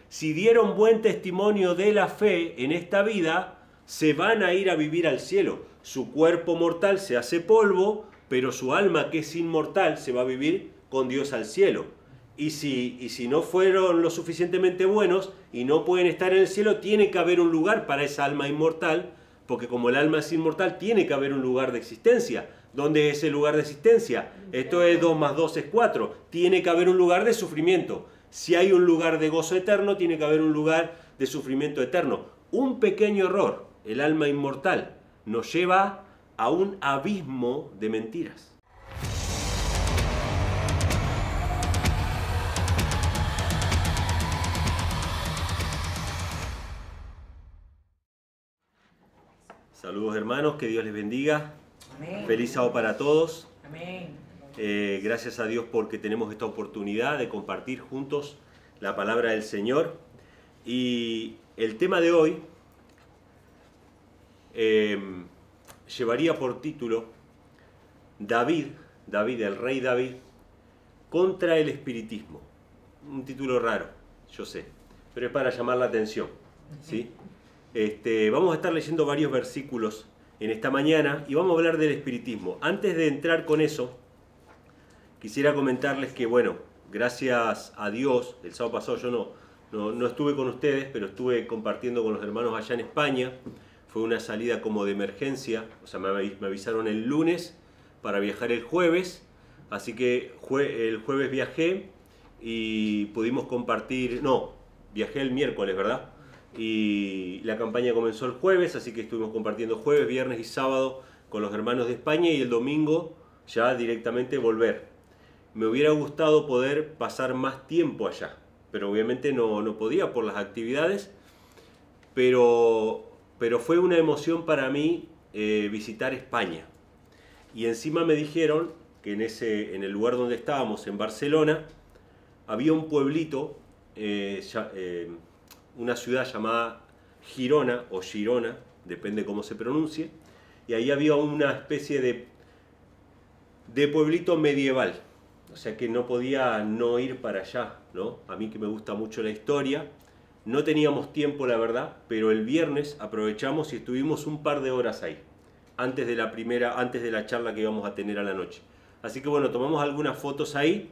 si dieron buen testimonio de la fe en esta vida, se van a ir a vivir al cielo. Su cuerpo mortal se hace polvo, pero su alma, que es inmortal, se va a vivir con Dios al cielo. Y si no fueron lo suficientemente buenos y no pueden estar en el cielo, tiene que haber un lugar para esa alma inmortal, porque como el alma es inmortal, tiene que haber un lugar de existencia. ¿Dónde es el lugar de existencia? Esto es 2 más 2 es 4. Tiene que haber un lugar de sufrimiento. Si hay un lugar de gozo eterno, tiene que haber un lugar de sufrimiento eterno. Un pequeño error, el alma inmortal, nos lleva a un abismo de mentiras. Saludos hermanos, que Dios les bendiga. Amén. Feliz sábado para todos. Amén. Gracias a Dios porque tenemos esta oportunidad de compartir juntos la palabra del Señor. Y el tema de hoy llevaría por título David, el rey David, contra el espiritismo. Un título raro, yo sé, pero es para llamar la atención, ¿sí? Vamos a estar leyendo varios versículos en esta mañana y vamos a hablar del espiritismo. Antes de entrar con eso, quisiera comentarles que, bueno, gracias a Dios, el sábado pasado yo no estuve con ustedes, pero estuve compartiendo con los hermanos allá en España. Fue una salida como de emergencia, o sea, me avisaron el lunes para viajar el jueves, así que el jueves viajé y pudimos compartir, viajé el miércoles, ¿verdad? Y la campaña comenzó el jueves, así que estuvimos compartiendo jueves, viernes y sábado con los hermanos de España y el domingo ya directamente volver. Me hubiera gustado poder pasar más tiempo allá, pero obviamente no podía por las actividades, pero fue una emoción para mí visitar España. Y encima me dijeron que en el lugar donde estábamos, en Barcelona, había un pueblito, una ciudad llamada Girona o Girona, depende cómo se pronuncie, y ahí había una especie de pueblito medieval, o sea que no podía no ir para allá, ¿no? A mí que me gusta mucho la historia, no teníamos tiempo la verdad, pero el viernes aprovechamos y estuvimos un par de horas ahí, antes de la charla que íbamos a tener a la noche. Así que bueno, tomamos algunas fotos ahí,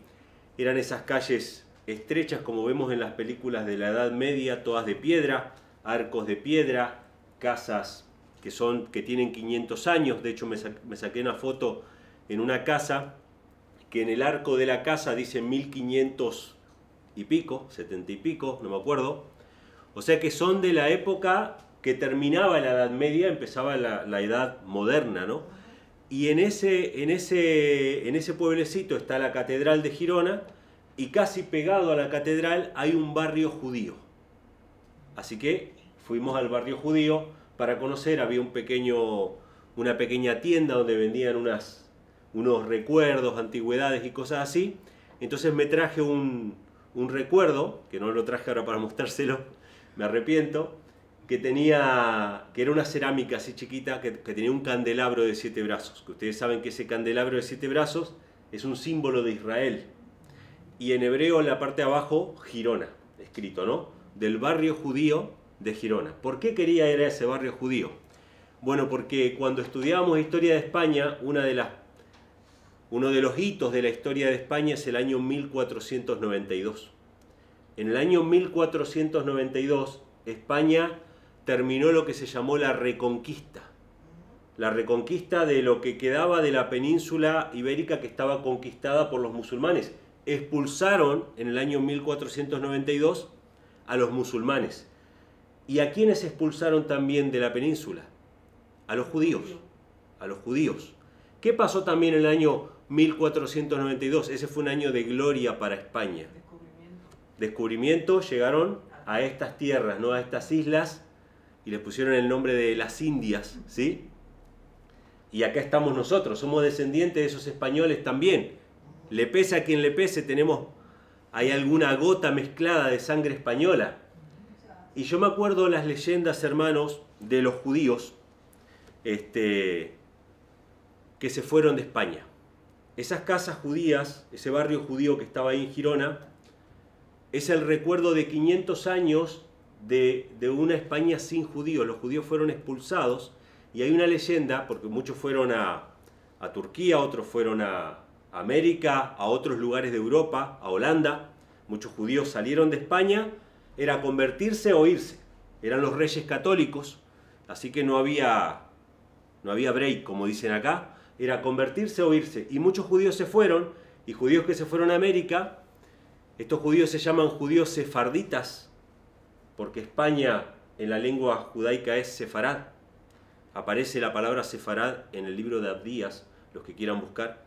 eran esas calles estrechas como vemos en las películas de la Edad Media, todas de piedra, arcos de piedra, casas que tienen 500 años. De hecho me saqué una foto en una casa que en el arco de la casa dice 1500 y pico, 70 y pico, no me acuerdo. O sea que son de la época que terminaba la Edad Media, empezaba la Edad Moderna, ¿no? Y en ese pueblecito está la Catedral de Girona, y casi pegado a la catedral hay un barrio judío. Así que fuimos al barrio judío para conocer, había una pequeña tienda donde vendían unos recuerdos, antigüedades y cosas así. Entonces me traje un recuerdo, que no lo traje ahora para mostrárselo, me arrepiento, que era una cerámica así chiquita, que tenía un candelabro de 7 brazos, que ustedes saben que ese candelabro de 7 brazos es un símbolo de Israel. Y en hebreo en la parte de abajo, Girona, escrito, ¿no? Del barrio judío de Girona. ¿Por qué quería ir a ese barrio judío? Bueno, porque cuando estudiábamos historia de España, uno de los hitos de la historia de España es el año 1492. En el año 1492, España terminó lo que se llamó la Reconquista. La reconquista de lo que quedaba de la península ibérica que estaba conquistada por los musulmanes. Expulsaron en el año 1492 a los musulmanes. ¿Y a quiénes expulsaron también de la península? A los judíos. A los judíos. ¿Qué pasó también en el año 1492? Ese fue un año de gloria para España. Descubrimiento, llegaron a estas tierras, ¿no? A estas islas, y les pusieron el nombre de las Indias, ¿sí? Y acá estamos nosotros, somos descendientes de esos españoles también. Le pese a quien le pese, hay alguna gota mezclada de sangre española. Y yo me acuerdo las leyendas, hermanos, de los judíos que se fueron de España. Esas casas judías, ese barrio judío que estaba ahí en Girona, es el recuerdo de 500 años de una España sin judíos. Los judíos fueron expulsados y hay una leyenda, porque muchos fueron a Turquía, otros fueron a América, a otros lugares de Europa, a Holanda. Muchos judíos salieron de España, era convertirse o irse. Eran los reyes católicos, así que no había break, como dicen acá. Era convertirse o irse. Y muchos judíos se fueron, y judíos que se fueron a América, estos judíos se llaman judíos sefarditas, porque España en la lengua judaica es sefarad. Aparece la palabra sefarad en el libro de Abdías, los que quieran buscar,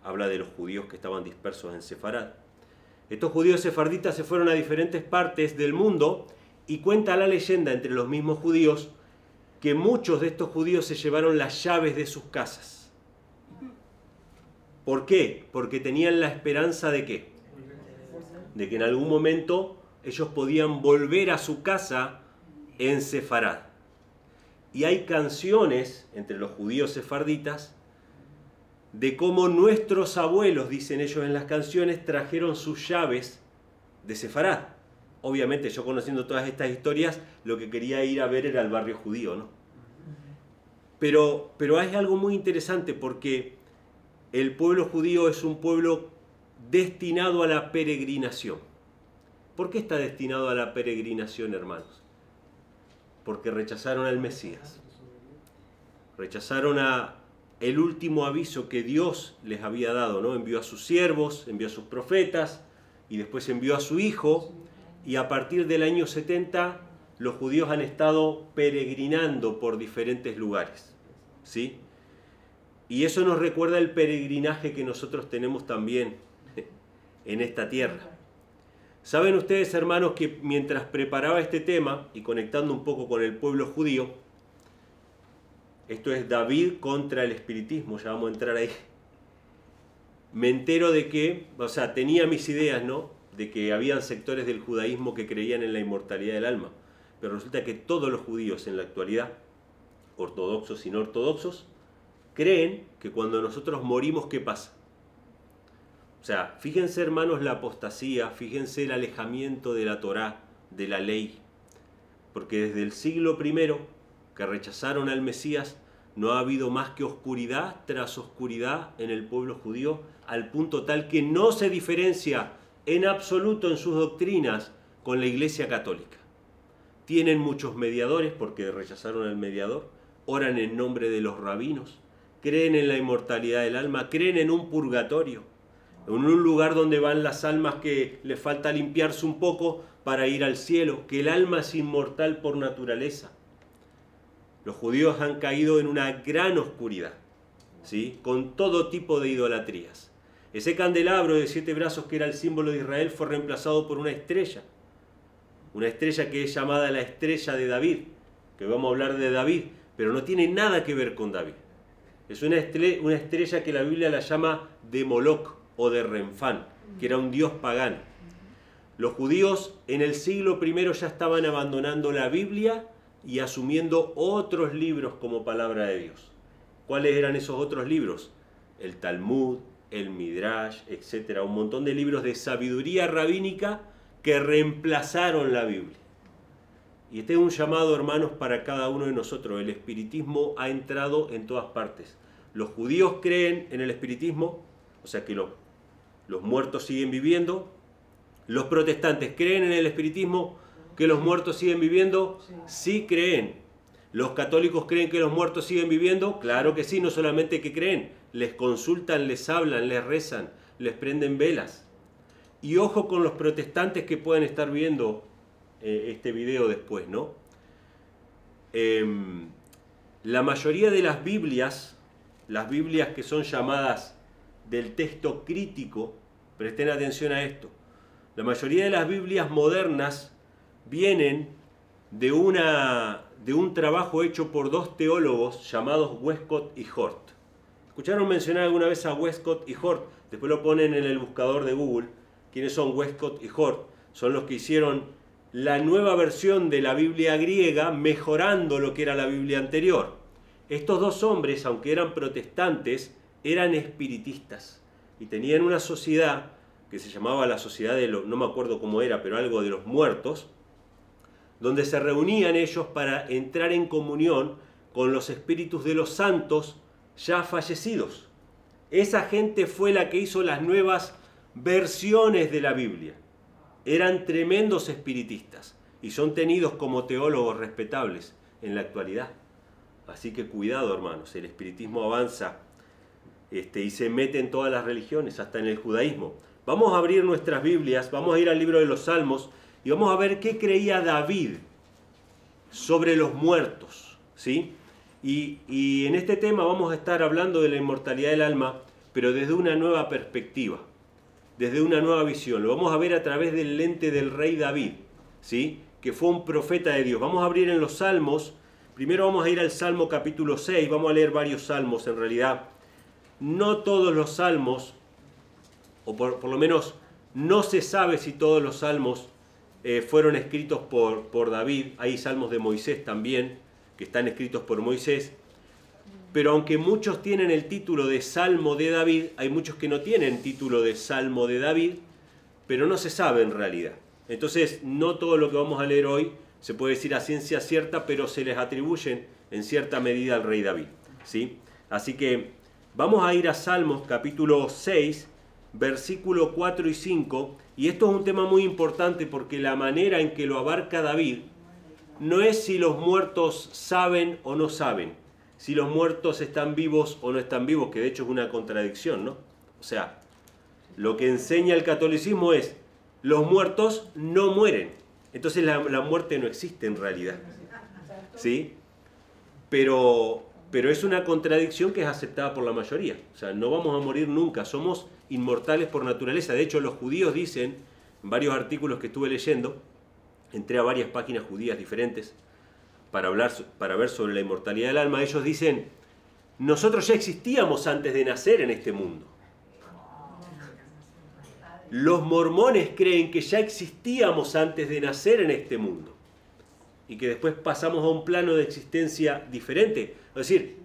habla de los judíos que estaban dispersos en Sefarad. Estos judíos sefarditas se fueron a diferentes partes del mundo y cuenta la leyenda entre los mismos judíos que muchos de estos judíos se llevaron las llaves de sus casas. ¿Por qué? Porque tenían la esperanza de ¿qué? De que en algún momento ellos podían volver a su casa en Sefarad. Y hay canciones entre los judíos sefarditas de cómo nuestros abuelos, dicen ellos en las canciones, trajeron sus llaves de Sefarad. Obviamente yo, conociendo todas estas historias, lo que quería ir a ver era el barrio judío, ¿no? Pero hay algo muy interesante, porque el pueblo judío es un pueblo destinado a la peregrinación. ¿Por qué está destinado a la peregrinación, hermanos? Porque rechazaron al Mesías. Rechazaron el último aviso que Dios les había dado, ¿no? Envió a sus siervos, envió a sus profetas y después envió a su Hijo, y a partir del año 70 los judíos han estado peregrinando por diferentes lugares, ¿sí? Y eso nos recuerda el peregrinaje que nosotros tenemos también en esta tierra. Saben ustedes, hermanos, que mientras preparaba este tema y conectando un poco con el pueblo judío, esto es David contra el espiritismo, ya vamos a entrar ahí. Me entero de que, o sea, tenía mis ideas, ¿no? De que habían sectores del judaísmo que creían en la inmortalidad del alma. Pero resulta que todos los judíos en la actualidad, ortodoxos y no ortodoxos, creen que cuando nosotros morimos, ¿qué pasa? O sea, fíjense, hermanos, la apostasía, fíjense el alejamiento de la Torá, de la ley. Porque desde el siglo I, que rechazaron al Mesías, no ha habido más que oscuridad tras oscuridad en el pueblo judío, al punto tal que no se diferencia en absoluto en sus doctrinas con la Iglesia Católica. Tienen muchos mediadores porque rechazaron al mediador, oran en nombre de los rabinos, creen en la inmortalidad del alma, creen en un purgatorio, en un lugar donde van las almas que les falta limpiarse un poco para ir al cielo, que el alma es inmortal por naturaleza. Los judíos han caído en una gran oscuridad, ¿sí? Con todo tipo de idolatrías. Ese candelabro de 7 brazos que era el símbolo de Israel fue reemplazado por una estrella que es llamada la estrella de David, que vamos a hablar de David, pero no tiene nada que ver con David. Es una estrella que la Biblia la llama de Moloc o de Renfán, que era un dios pagano. Los judíos en el siglo I ya estaban abandonando la Biblia y asumiendo otros libros como palabra de Dios. ¿Cuáles eran esos otros libros? El Talmud, el Midrash, etc. Un montón de libros de sabiduría rabínica que reemplazaron la Biblia. Y este es un llamado, hermanos, para cada uno de nosotros. El espiritismo ha entrado en todas partes. Los judíos creen en el espiritismo, o sea que los muertos siguen viviendo. Los protestantes creen en el espiritismo, que los muertos siguen viviendo. Sí creen. ¿Los católicos creen que los muertos siguen viviendo? Claro que sí, no solamente que creen, les consultan, les hablan, les rezan, les prenden velas. Y ojo con los protestantes que pueden estar viendo este video después, ¿no? La mayoría de las Biblias que son llamadas del texto crítico, presten atención a esto, la mayoría de las Biblias modernas vienen de un trabajo hecho por dos teólogos llamados Westcott y Hort. ¿Escucharon mencionar alguna vez a Westcott y Hort? Después lo ponen en el buscador de Google. ¿Quiénes son Westcott y Hort? Son los que hicieron la nueva versión de la Biblia griega, mejorando lo que era la Biblia anterior. Estos dos hombres, aunque eran protestantes, eran espiritistas y tenían una sociedad que se llamaba la Sociedad de los, no me acuerdo cómo era, pero algo de los muertos, donde se reunían ellos para entrar en comunión con los espíritus de los santos ya fallecidos. Esa gente fue la que hizo las nuevas versiones de la Biblia. Eran tremendos espiritistas y son tenidos como teólogos respetables en la actualidad. Así que cuidado, hermanos, el espiritismo avanza y se mete en todas las religiones, hasta en el judaísmo. Vamos a abrir nuestras Biblias, vamos a ir al libro de los Salmos y vamos a ver qué creía David sobre los muertos, ¿sí? Y en este tema vamos a estar hablando de la inmortalidad del alma, pero desde una nueva perspectiva, desde una nueva visión. Lo vamos a ver a través del lente del rey David, ¿sí? Que fue un profeta de Dios. Vamos a abrir en los Salmos. Primero vamos a ir al Salmo capítulo 6. Vamos a leer varios salmos en realidad. No todos los salmos, o por lo menos no se sabe si todos los salmos fueron escritos por David. Hay salmos de Moisés también, que están escritos por Moisés. Pero aunque muchos tienen el título de Salmo de David, hay muchos que no tienen título de Salmo de David, pero no se sabe en realidad. Entonces, no todo lo que vamos a leer hoy se puede decir a ciencia cierta, pero se les atribuyen en cierta medida al rey David, ¿sí? Así que vamos a ir a Salmos capítulo 6, versículo 4 y 5, y esto es un tema muy importante porque la manera en que lo abarca David no es si los muertos saben o no saben, si los muertos están vivos o no están vivos, que de hecho es una contradicción, ¿no? O sea, lo que enseña el catolicismo es, los muertos no mueren, entonces la muerte no existe en realidad, ¿sí? Pero es una contradicción que es aceptada por la mayoría, o sea, no vamos a morir nunca, somos inmortales por naturaleza. De hecho, los judíos dicen, en varios artículos que estuve leyendo, entré a varias páginas judías diferentes, para ver sobre la inmortalidad del alma, ellos dicen, nosotros ya existíamos antes de nacer en este mundo. Los mormones creen que ya existíamos antes de nacer en este mundo y que después pasamos a un plano de existencia diferente. Es decir,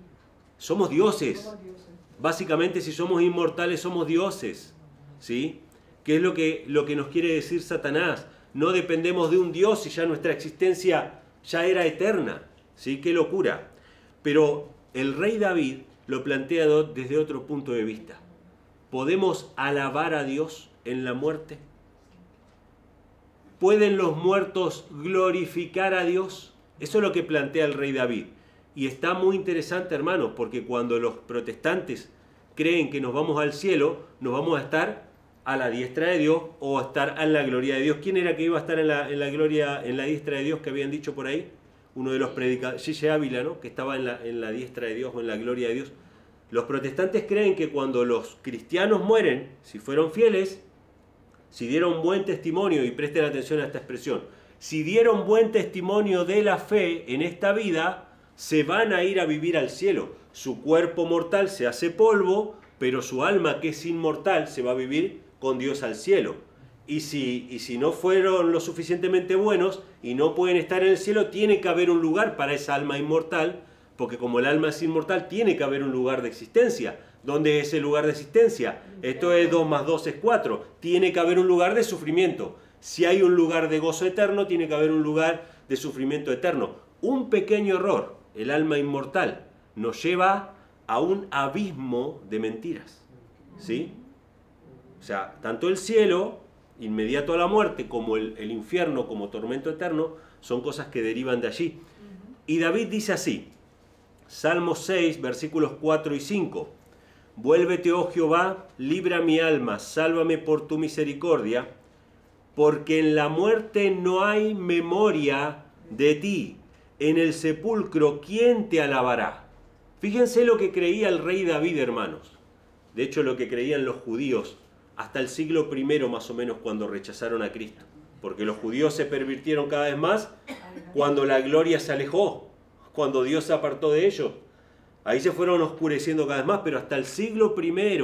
somos dioses. Básicamente, si somos inmortales, somos dioses, ¿sí? ¿Qué es lo que nos quiere decir Satanás? No dependemos de un Dios y ya nuestra existencia ya era eterna, ¿sí? ¡Qué locura! Pero el rey David lo plantea desde otro punto de vista. ¿Podemos alabar a Dios en la muerte? ¿Pueden los muertos glorificar a Dios? Eso es lo que plantea el rey David. Y está muy interesante, hermanos, porque cuando los protestantes creen que nos vamos al cielo, nos vamos a estar a la diestra de Dios o a estar en la gloria de Dios. ¿Quién era que iba a estar en la gloria, en la diestra de Dios que habían dicho por ahí? Uno de los predicadores, Gigi Ávila, ¿no? Que estaba en la diestra de Dios o en la gloria de Dios. Los protestantes creen que cuando los cristianos mueren, si fueron fieles, si dieron buen testimonio, y presten atención a esta expresión, si dieron buen testimonio de la fe en esta vida, se van a ir a vivir al cielo. Su cuerpo mortal se hace polvo, pero su alma, que es inmortal, se va a vivir con Dios al cielo. Y si no fueron lo suficientemente buenos y no pueden estar en el cielo, tiene que haber un lugar para esa alma inmortal, porque como el alma es inmortal, tiene que haber un lugar de existencia. ¿Dónde es el lugar de existencia? Esto es 2 más 2 es 4. Tiene que haber un lugar de sufrimiento. Si hay un lugar de gozo eterno, tiene que haber un lugar de sufrimiento eterno. Un pequeño error, el alma inmortal, nos lleva a un abismo de mentiras, ¿sí? O sea, tanto el cielo, inmediato a la muerte, como el infierno, como tormento eterno, son cosas que derivan de allí. Y David dice así, Salmo 6, versículos 4 y 5, vuélvete, oh Jehová, libra mi alma, sálvame por tu misericordia, porque en la muerte no hay memoria de ti, en el sepulcro, ¿quién te alabará? Fíjense lo que creía el rey David, hermanos. De hecho, lo que creían los judíos hasta el siglo I más o menos, cuando rechazaron a Cristo. Porque los judíos se pervirtieron cada vez más cuando la gloria se alejó, cuando Dios se apartó de ellos. Ahí se fueron oscureciendo cada vez más, pero hasta el siglo I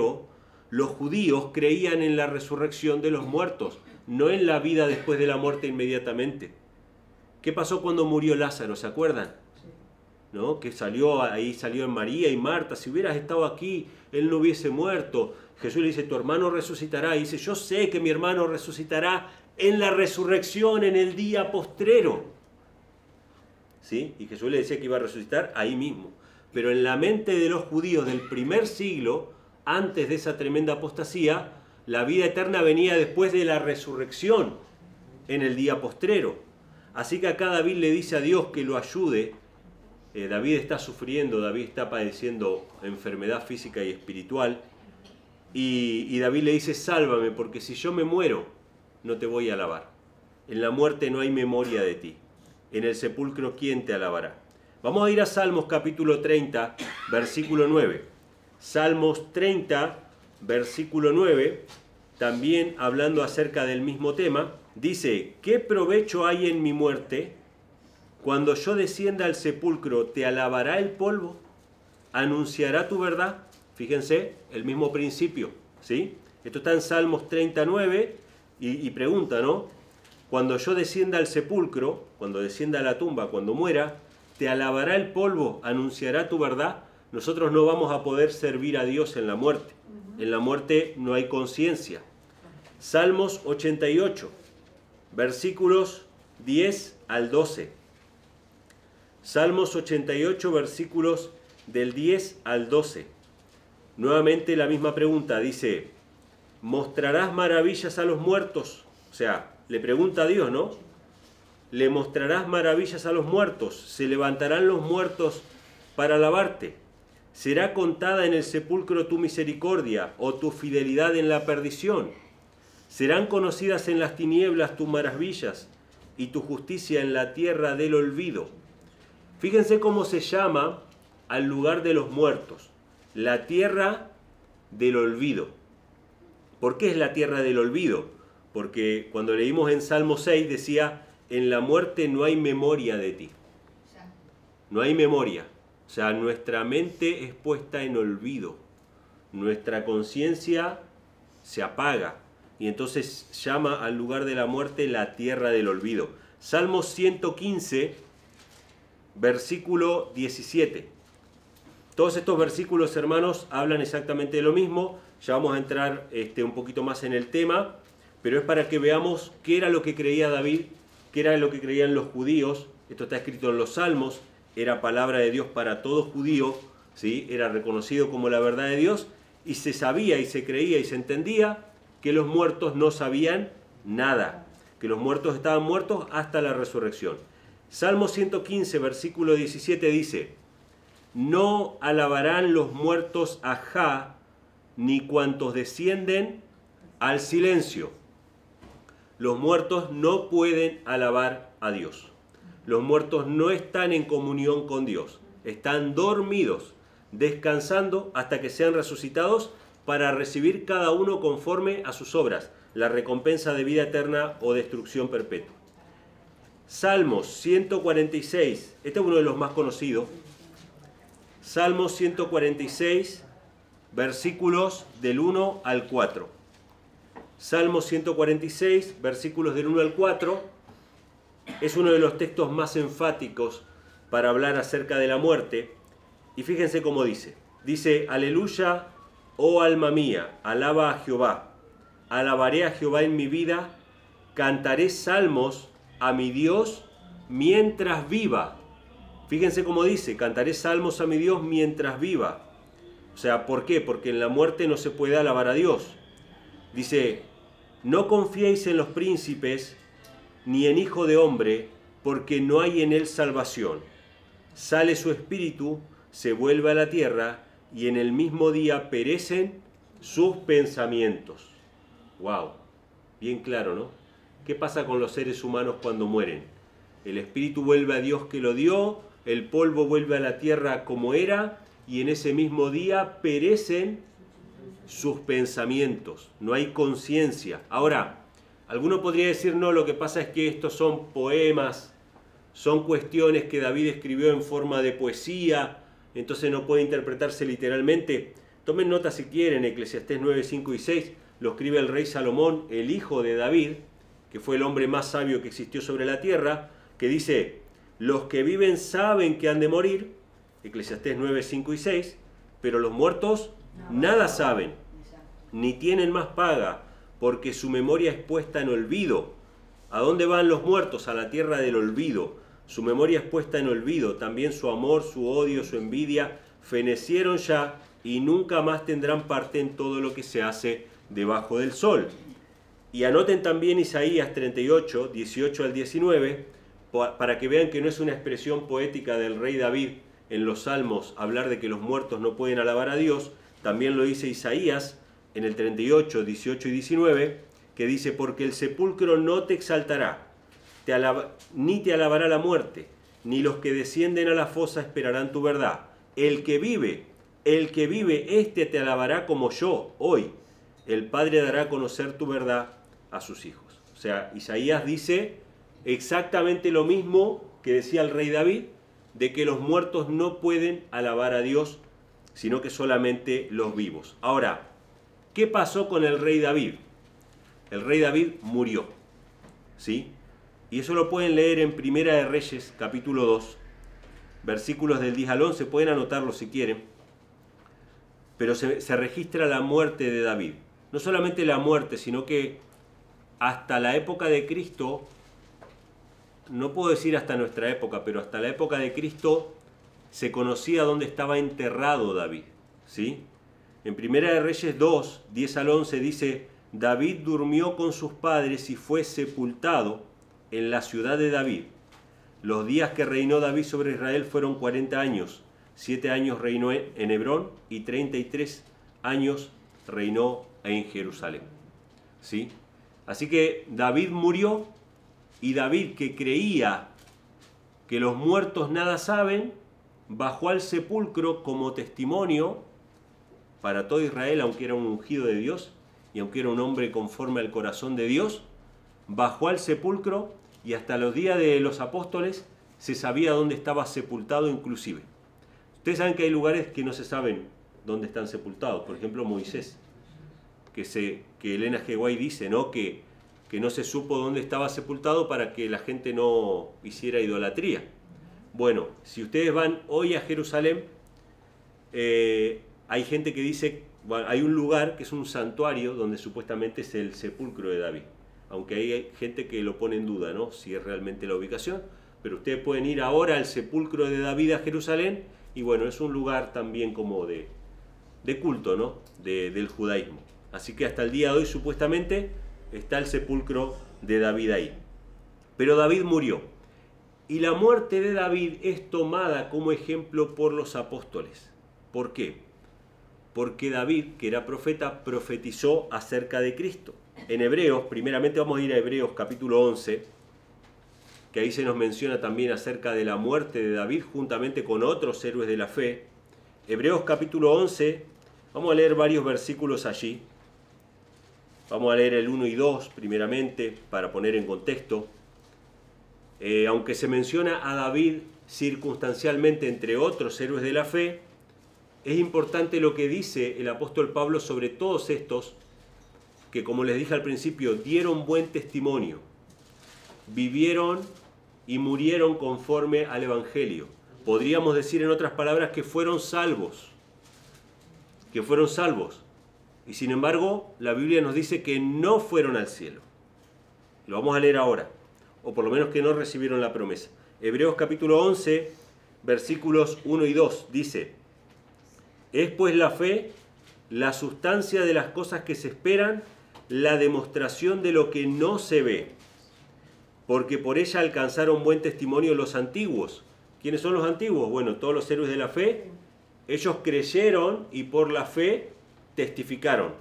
los judíos creían en la resurrección de los muertos, no en la vida después de la muerte inmediatamente. ¿Qué pasó cuando murió Lázaro? ¿Se acuerdan? ¿no? Que ahí salió en María y Marta, si hubieras estado aquí, él no hubiese muerto. Jesús le dice, tu hermano resucitará. Y dice, yo sé que mi hermano resucitará en la resurrección, en el día postrero. ¿Sí? Y Jesús le decía que iba a resucitar ahí mismo. Pero en la mente de los judíos del primer siglo, antes de esa tremenda apostasía, la vida eterna venía después de la resurrección, en el día postrero. Así que acá David le dice a Dios que lo ayude. David está sufriendo, David está padeciendo enfermedad física y espiritual. Y David le dice, sálvame, porque si yo me muero, no te voy a alabar. En la muerte no hay memoria de ti. En el sepulcro, ¿quién te alabará? Vamos a ir a Salmos capítulo 30, versículo 9. Salmos 30, versículo 9, también hablando acerca del mismo tema, dice, ¿qué provecho hay en mi muerte? Cuando yo descienda al sepulcro, ¿te alabará el polvo? ¿Anunciará tu verdad? Fíjense, el mismo principio, ¿sí? Esto está en Salmos 39 y pregunta, ¿no? Cuando yo descienda al sepulcro, cuando descienda a la tumba, cuando muera, ¿te alabará el polvo? ¿Anunciará tu verdad? Nosotros no vamos a poder servir a Dios en la muerte. En la muerte no hay conciencia. Salmos 88, versículos 10 al 12. Salmos 88, versículos del 10 al 12. Nuevamente la misma pregunta, dice, ¿mostrarás maravillas a los muertos? O sea, le pregunta a Dios, ¿no? ¿Le mostrarás maravillas a los muertos? ¿Se levantarán los muertos para alabarte? ¿Será contada en el sepulcro tu misericordia o tu fidelidad en la perdición? ¿Serán conocidas en las tinieblas tus maravillas y tu justicia en la tierra del olvido? Fíjense cómo se llama al lugar de los muertos. La tierra del olvido. ¿Por qué es la tierra del olvido? Porque cuando leímos en Salmo 6 decía, en la muerte no hay memoria de ti. No hay memoria. O sea, nuestra mente es puesta en olvido. Nuestra conciencia se apaga. Y entonces llama al lugar de la muerte la tierra del olvido. Salmo 115, versículo 17. Todos estos versículos, hermanos, hablan exactamente de lo mismo. Ya vamos a entrar un poquito más en el tema, pero es para que veamos qué era lo que creía David, qué era lo que creían los judíos. Esto está escrito en los Salmos, era palabra de Dios para todo judío, ¿sí? Era reconocido como la verdad de Dios, y se sabía y se creía y se entendía que los muertos no sabían nada, que los muertos estaban muertos hasta la resurrección. Salmo 115, versículo 17 dice, no alabarán los muertos a Jah, ni cuantos descienden al silencio. Los muertos no pueden alabar a Dios. Los muertos no están en comunión con Dios. Están dormidos, descansando hasta que sean resucitados para recibir cada uno conforme a sus obras, la recompensa de vida eterna o destrucción perpetua. Salmos 146, este es uno de los más conocidos. Salmos 146, versículos del 1 al 4. Salmos 146, versículos del 1 al 4, es uno de los textos más enfáticos para hablar acerca de la muerte. Y fíjense cómo dice. Dice, aleluya, oh alma mía, alaba a Jehová. Alabaré a Jehová en mi vida, cantaré salmos a mi Dios mientras viva. Fíjense cómo dice, cantaré salmos a mi Dios mientras viva. O sea, ¿por qué? Porque en la muerte no se puede alabar a Dios. Dice, no confiéis en los príncipes, ni en hijo de hombre, porque no hay en él salvación. Sale su espíritu, se vuelve a la tierra, y en el mismo día perecen sus pensamientos. ¡Wow! Bien claro, ¿no? ¿Qué pasa con los seres humanos cuando mueren? El espíritu vuelve a Dios que lo dio, el polvo vuelve a la tierra como era, y en ese mismo día perecen sus pensamientos. No hay conciencia. Ahora, alguno podría decir, no, lo que pasa es que estos son poemas, son cuestiones que David escribió en forma de poesía, entonces no puede interpretarse literalmente. Tomen nota si quieren, Eclesiastés 9, 5 y 6, lo escribe el rey Salomón, el hijo de David, que fue el hombre más sabio que existió sobre la tierra, que dice, los que viven saben que han de morir, Eclesiastés 9, 5 y 6, pero los muertos nada saben, ni tienen más paga, porque su memoria es puesta en olvido. ¿A dónde van los muertos? A la tierra del olvido. Su memoria es puesta en olvido, también su amor, su odio, su envidia, fenecieron ya y nunca más tendrán parte en todo lo que se hace debajo del sol. Y anoten también Isaías 38, 18 al 19, para que vean que no es una expresión poética del rey David en los Salmos hablar de que los muertos no pueden alabar a Dios. También lo dice Isaías en el 38, 18 y 19, que dice: porque el sepulcro no te exaltará, ni te alabará la muerte, ni los que descienden a la fosa esperarán tu verdad. El que vive, éste te alabará como yo hoy. El Padre dará a conocer tu verdad a sus hijos. O sea, Isaías dice exactamente lo mismo que decía el rey David, de que los muertos no pueden alabar a Dios, sino que solamente los vivos. Ahora, ¿qué pasó con el rey David? El rey David murió, ¿sí? Y eso lo pueden leer en Primera de Reyes, capítulo 2, versículos del 10 al 11, pueden anotarlo si quieren. Pero se registra la muerte de David. No solamente la muerte, sino que hasta la época de Cristo, no puedo decir hasta nuestra época, pero hasta la época de Cristo se conocía dónde estaba enterrado David, ¿sí? En Primera de Reyes 2, 10 al 11 dice: David durmió con sus padres y fue sepultado en la ciudad de David. Los días que reinó David sobre Israel fueron 40 años. 7 años reinó en Hebrón y 33 años reinó en Jerusalén, ¿sí? Así que David murió, y David, que creía que los muertos nada saben, bajó al sepulcro como testimonio para todo Israel, aunque era un ungido de Dios y aunque era un hombre conforme al corazón de Dios. Bajó al sepulcro y hasta los días de los apóstoles se sabía dónde estaba sepultado inclusive. Ustedes saben que hay lugares que no se saben dónde están sepultados. Por ejemplo, Moisés, que Elena G. White dice, ¿no?, que no se supo dónde estaba sepultado para que la gente no hiciera idolatría. Bueno, si ustedes van hoy a Jerusalén, hay gente que dice, bueno, hay un lugar que es un santuario donde supuestamente es el sepulcro de David. Aunque hay gente que lo pone en duda, ¿no?, si es realmente la ubicación. Pero ustedes pueden ir ahora al sepulcro de David a Jerusalén, y bueno, es un lugar también como de culto, ¿no?, del judaísmo. Así que hasta el día de hoy supuestamente está el sepulcro de David ahí. Pero David murió. Y la muerte de David es tomada como ejemplo por los apóstoles. ¿Por qué? Porque David, que era profeta, profetizó acerca de Cristo. En Hebreos, primeramente vamos a ir a Hebreos capítulo 11, que ahí se nos menciona también acerca de la muerte de David juntamente con otros héroes de la fe. Hebreos capítulo 11, vamos a leer varios versículos allí. Vamos a leer el 1 y 2 primeramente para poner en contexto. Aunque se menciona a David circunstancialmente entre otros héroes de la fe, es importante lo que dice el apóstol Pablo sobre todos estos que, como les dije al principio, dieron buen testimonio, vivieron y murieron conforme al Evangelio. Podríamos decir en otras palabras que fueron salvos. Y sin embargo, la Biblia nos dice que no fueron al cielo. Lo vamos a leer ahora, o por lo menos que no recibieron la promesa. Hebreos capítulo 11, versículos 1 y 2, dice: es pues la fe, la sustancia de las cosas que se esperan, la demostración de lo que no se ve, porque por ella alcanzaron buen testimonio los antiguos. ¿Quiénes son los antiguos? Bueno, todos los héroes de la fe. Ellos creyeron y por la fe testificaron,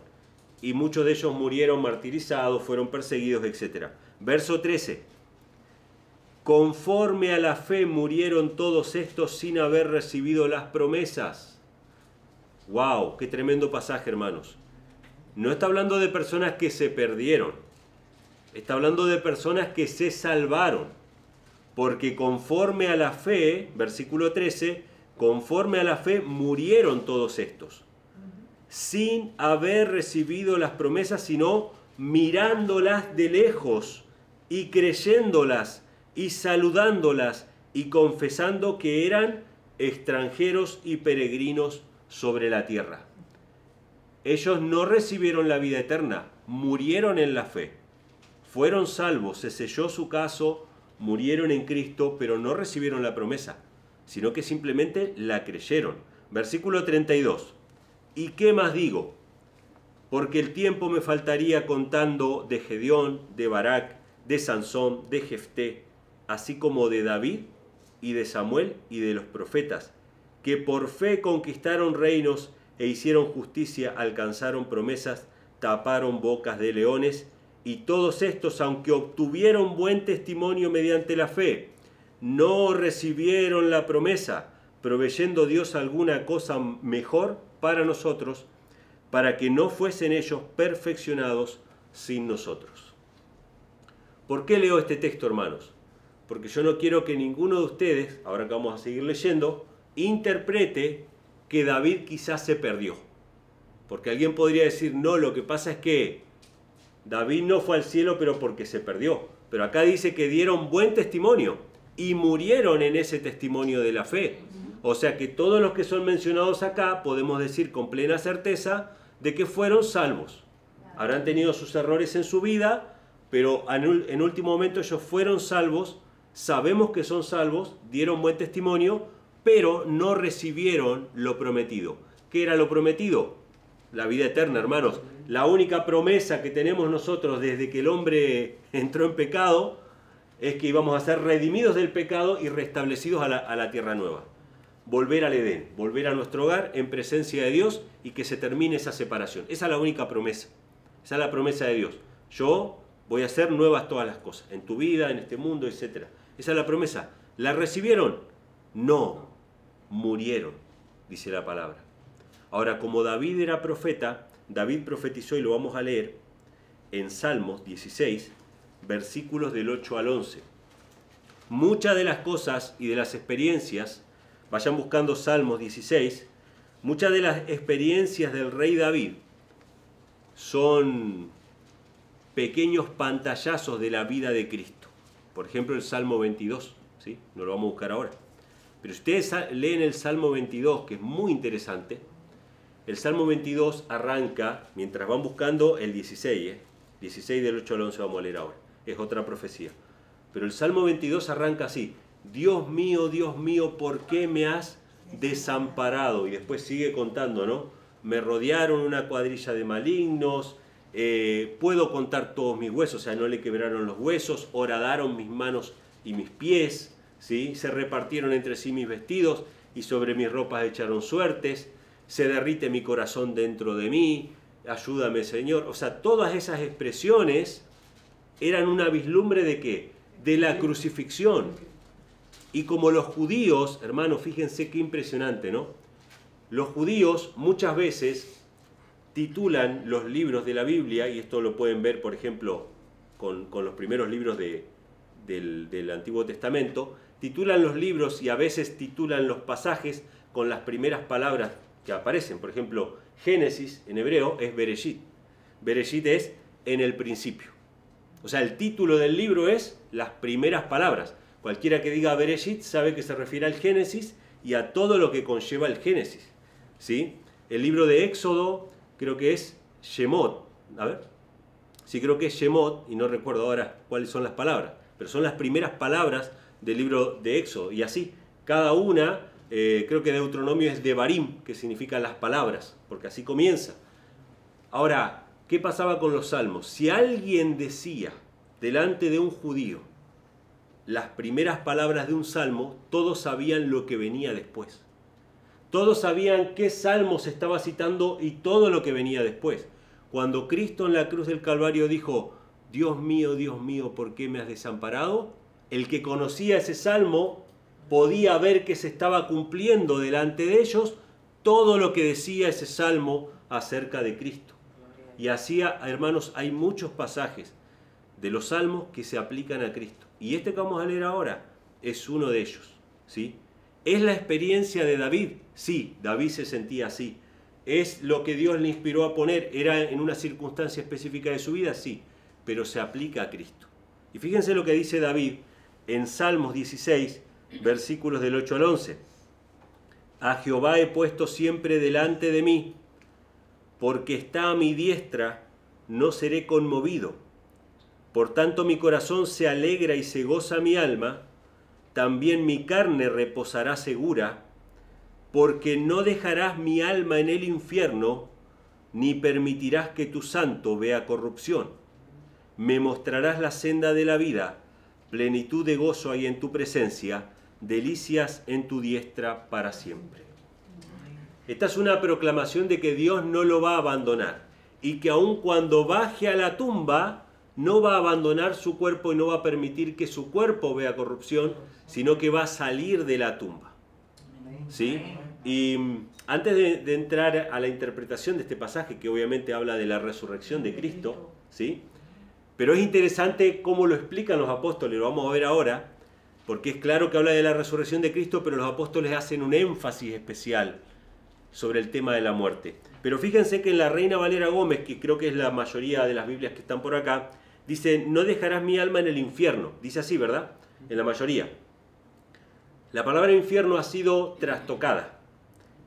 y muchos de ellos murieron martirizados, fueron perseguidos, etc. Verso 13: conforme a la fe murieron todos estos sin haber recibido las promesas. ¡Wow! ¡Qué tremendo pasaje, hermanos! No está hablando de personas que se perdieron, está hablando de personas que se salvaron, porque conforme a la fe, versículo 13, conforme a la fe murieron todos estos, sin haber recibido las promesas, sino mirándolas de lejos y creyéndolas y saludándolas y confesando que eran extranjeros y peregrinos sobre la tierra. Ellos no recibieron la vida eterna, murieron en la fe. Fueron salvos, se selló su caso, murieron en Cristo, pero no recibieron la promesa, sino que simplemente la creyeron. Versículo 32. ¿Y qué más digo? Porque el tiempo me faltaría contando de Gedeón, de Barak, de Sansón, de Jefté, así como de David y de Samuel y de los profetas, que por fe conquistaron reinos e hicieron justicia, alcanzaron promesas, taparon bocas de leones, y todos estos, aunque obtuvieron buen testimonio mediante la fe, no recibieron la promesa, proveyendo Dios alguna cosa mejor para nosotros, para que no fuesen ellos perfeccionados sin nosotros. ¿Por qué leo este texto, hermanos? Porque yo no quiero que ninguno de ustedes, ahora que vamos a seguir leyendo, interprete que David quizás se perdió. Porque alguien podría decir, no, lo que pasa es que David no fue al cielo, pero porque se perdió. Pero acá dice que dieron buen testimonio y murieron en ese testimonio de la fe. O sea que todos los que son mencionados acá podemos decir con plena certeza de que fueron salvos. Habrán tenido sus errores en su vida, pero en último momento ellos fueron salvos. Sabemos que son salvos, dieron buen testimonio, pero no recibieron lo prometido. ¿Qué era lo prometido? La vida eterna, hermanos. La única promesa que tenemos nosotros desde que el hombre entró en pecado es que íbamos a ser redimidos del pecado y restablecidos a la tierra nueva. Volver al Edén, volver a nuestro hogar en presencia de Dios y que se termine esa separación. Esa es la única promesa. Esa es la promesa de Dios. Yo voy a hacer nuevas todas las cosas, en tu vida, en este mundo, etc. Esa es la promesa. ¿La recibieron? No, murieron, dice la palabra. Ahora, como David era profeta, David profetizó, y lo vamos a leer, en Salmos 16, versículos del 8 al 11. Muchas de las cosas y de las experiencias, vayan buscando Salmos 16, muchas de las experiencias del rey David son pequeños pantallazos de la vida de Cristo. Por ejemplo, el Salmo 22, ¿sí? No lo vamos a buscar ahora. Pero ustedes leen el Salmo 22, que es muy interesante. El Salmo 22 arranca, mientras van buscando el 16, 16 del 8 al 11 vamos a leer ahora. Es otra profecía. Pero el Salmo 22 arranca así. Dios mío, ¿por qué me has desamparado? Y después sigue contando, ¿no? Me rodearon una cuadrilla de malignos, puedo contar todos mis huesos, o sea, no le quebraron los huesos, horadaron mis manos y mis pies, ¿sí? Se repartieron entre sí mis vestidos y sobre mis ropas echaron suertes, se derrite mi corazón dentro de mí, ayúdame Señor. O sea, todas esas expresiones eran una vislumbre ¿de qué? De la crucifixión. Y como los judíos, hermanos, fíjense qué impresionante, ¿no? Los judíos muchas veces titulan los libros de la Biblia, y esto lo pueden ver, por ejemplo, con los primeros libros del Antiguo Testamento, titulan los libros y a veces titulan los pasajes con las primeras palabras que aparecen. Por ejemplo, Génesis en hebreo es Bereshit. Bereshit es en el principio. O sea, el título del libro es las primeras palabras. Cualquiera que diga Bereshit sabe que se refiere al Génesis y a todo lo que conlleva el Génesis, ¿sí? El libro de Éxodo creo que es Shemot. A ver. Sí, creo que es Shemot y no recuerdo ahora cuáles son las palabras. Pero son las primeras palabras del libro de Éxodo. Y así, cada una, creo que Deuteronomio es Devarim, que significa las palabras, porque así comienza. Ahora, ¿qué pasaba con los salmos? Si alguien decía delante de un judío las primeras palabras de un salmo, todos sabían lo que venía después. Todos sabían qué salmo se estaba citando y todo lo que venía después. Cuando Cristo en la cruz del Calvario dijo, Dios mío, ¿por qué me has desamparado? El que conocía ese salmo podía ver que se estaba cumpliendo delante de ellos todo lo que decía ese salmo acerca de Cristo. Y así, hermanos, hay muchos pasajes de los salmos que se aplican a Cristo. Y este que vamos a leer ahora es uno de ellos, ¿sí? ¿Es la experiencia de David? Sí, David se sentía así. ¿Es lo que Dios le inspiró a poner? ¿Era en una circunstancia específica de su vida? Sí, pero se aplica a Cristo. Y fíjense lo que dice David en Salmos 16, versículos del 8 al 11. A Jehová he puesto siempre delante de mí, porque está a mi diestra, no seré conmovido. Por tanto mi corazón se alegra y se goza mi alma, también mi carne reposará segura, porque no dejarás mi alma en el infierno, ni permitirás que tu santo vea corrupción. Me mostrarás la senda de la vida, plenitud de gozo hay en tu presencia, delicias en tu diestra para siempre. Esta es una proclamación de que Dios no lo va a abandonar, y que aun cuando baje a la tumba, no va a abandonar su cuerpo y no va a permitir que su cuerpo vea corrupción, sino que va a salir de la tumba. ¿Sí? Y antes de entrar a la interpretación de este pasaje, que obviamente habla de la resurrección de Cristo, ¿sí? Pero es interesante cómo lo explican los apóstoles, lo vamos a ver ahora, porque es claro que habla de la resurrección de Cristo, pero los apóstoles hacen un énfasis especial sobre el tema de la muerte. Pero fíjense que en la Reina Valera Gómez, que creo que es la mayoría de las Biblias que están por acá, dice, no dejarás mi alma en el infierno. Dice así, ¿verdad? En la mayoría. La palabra infierno ha sido trastocada.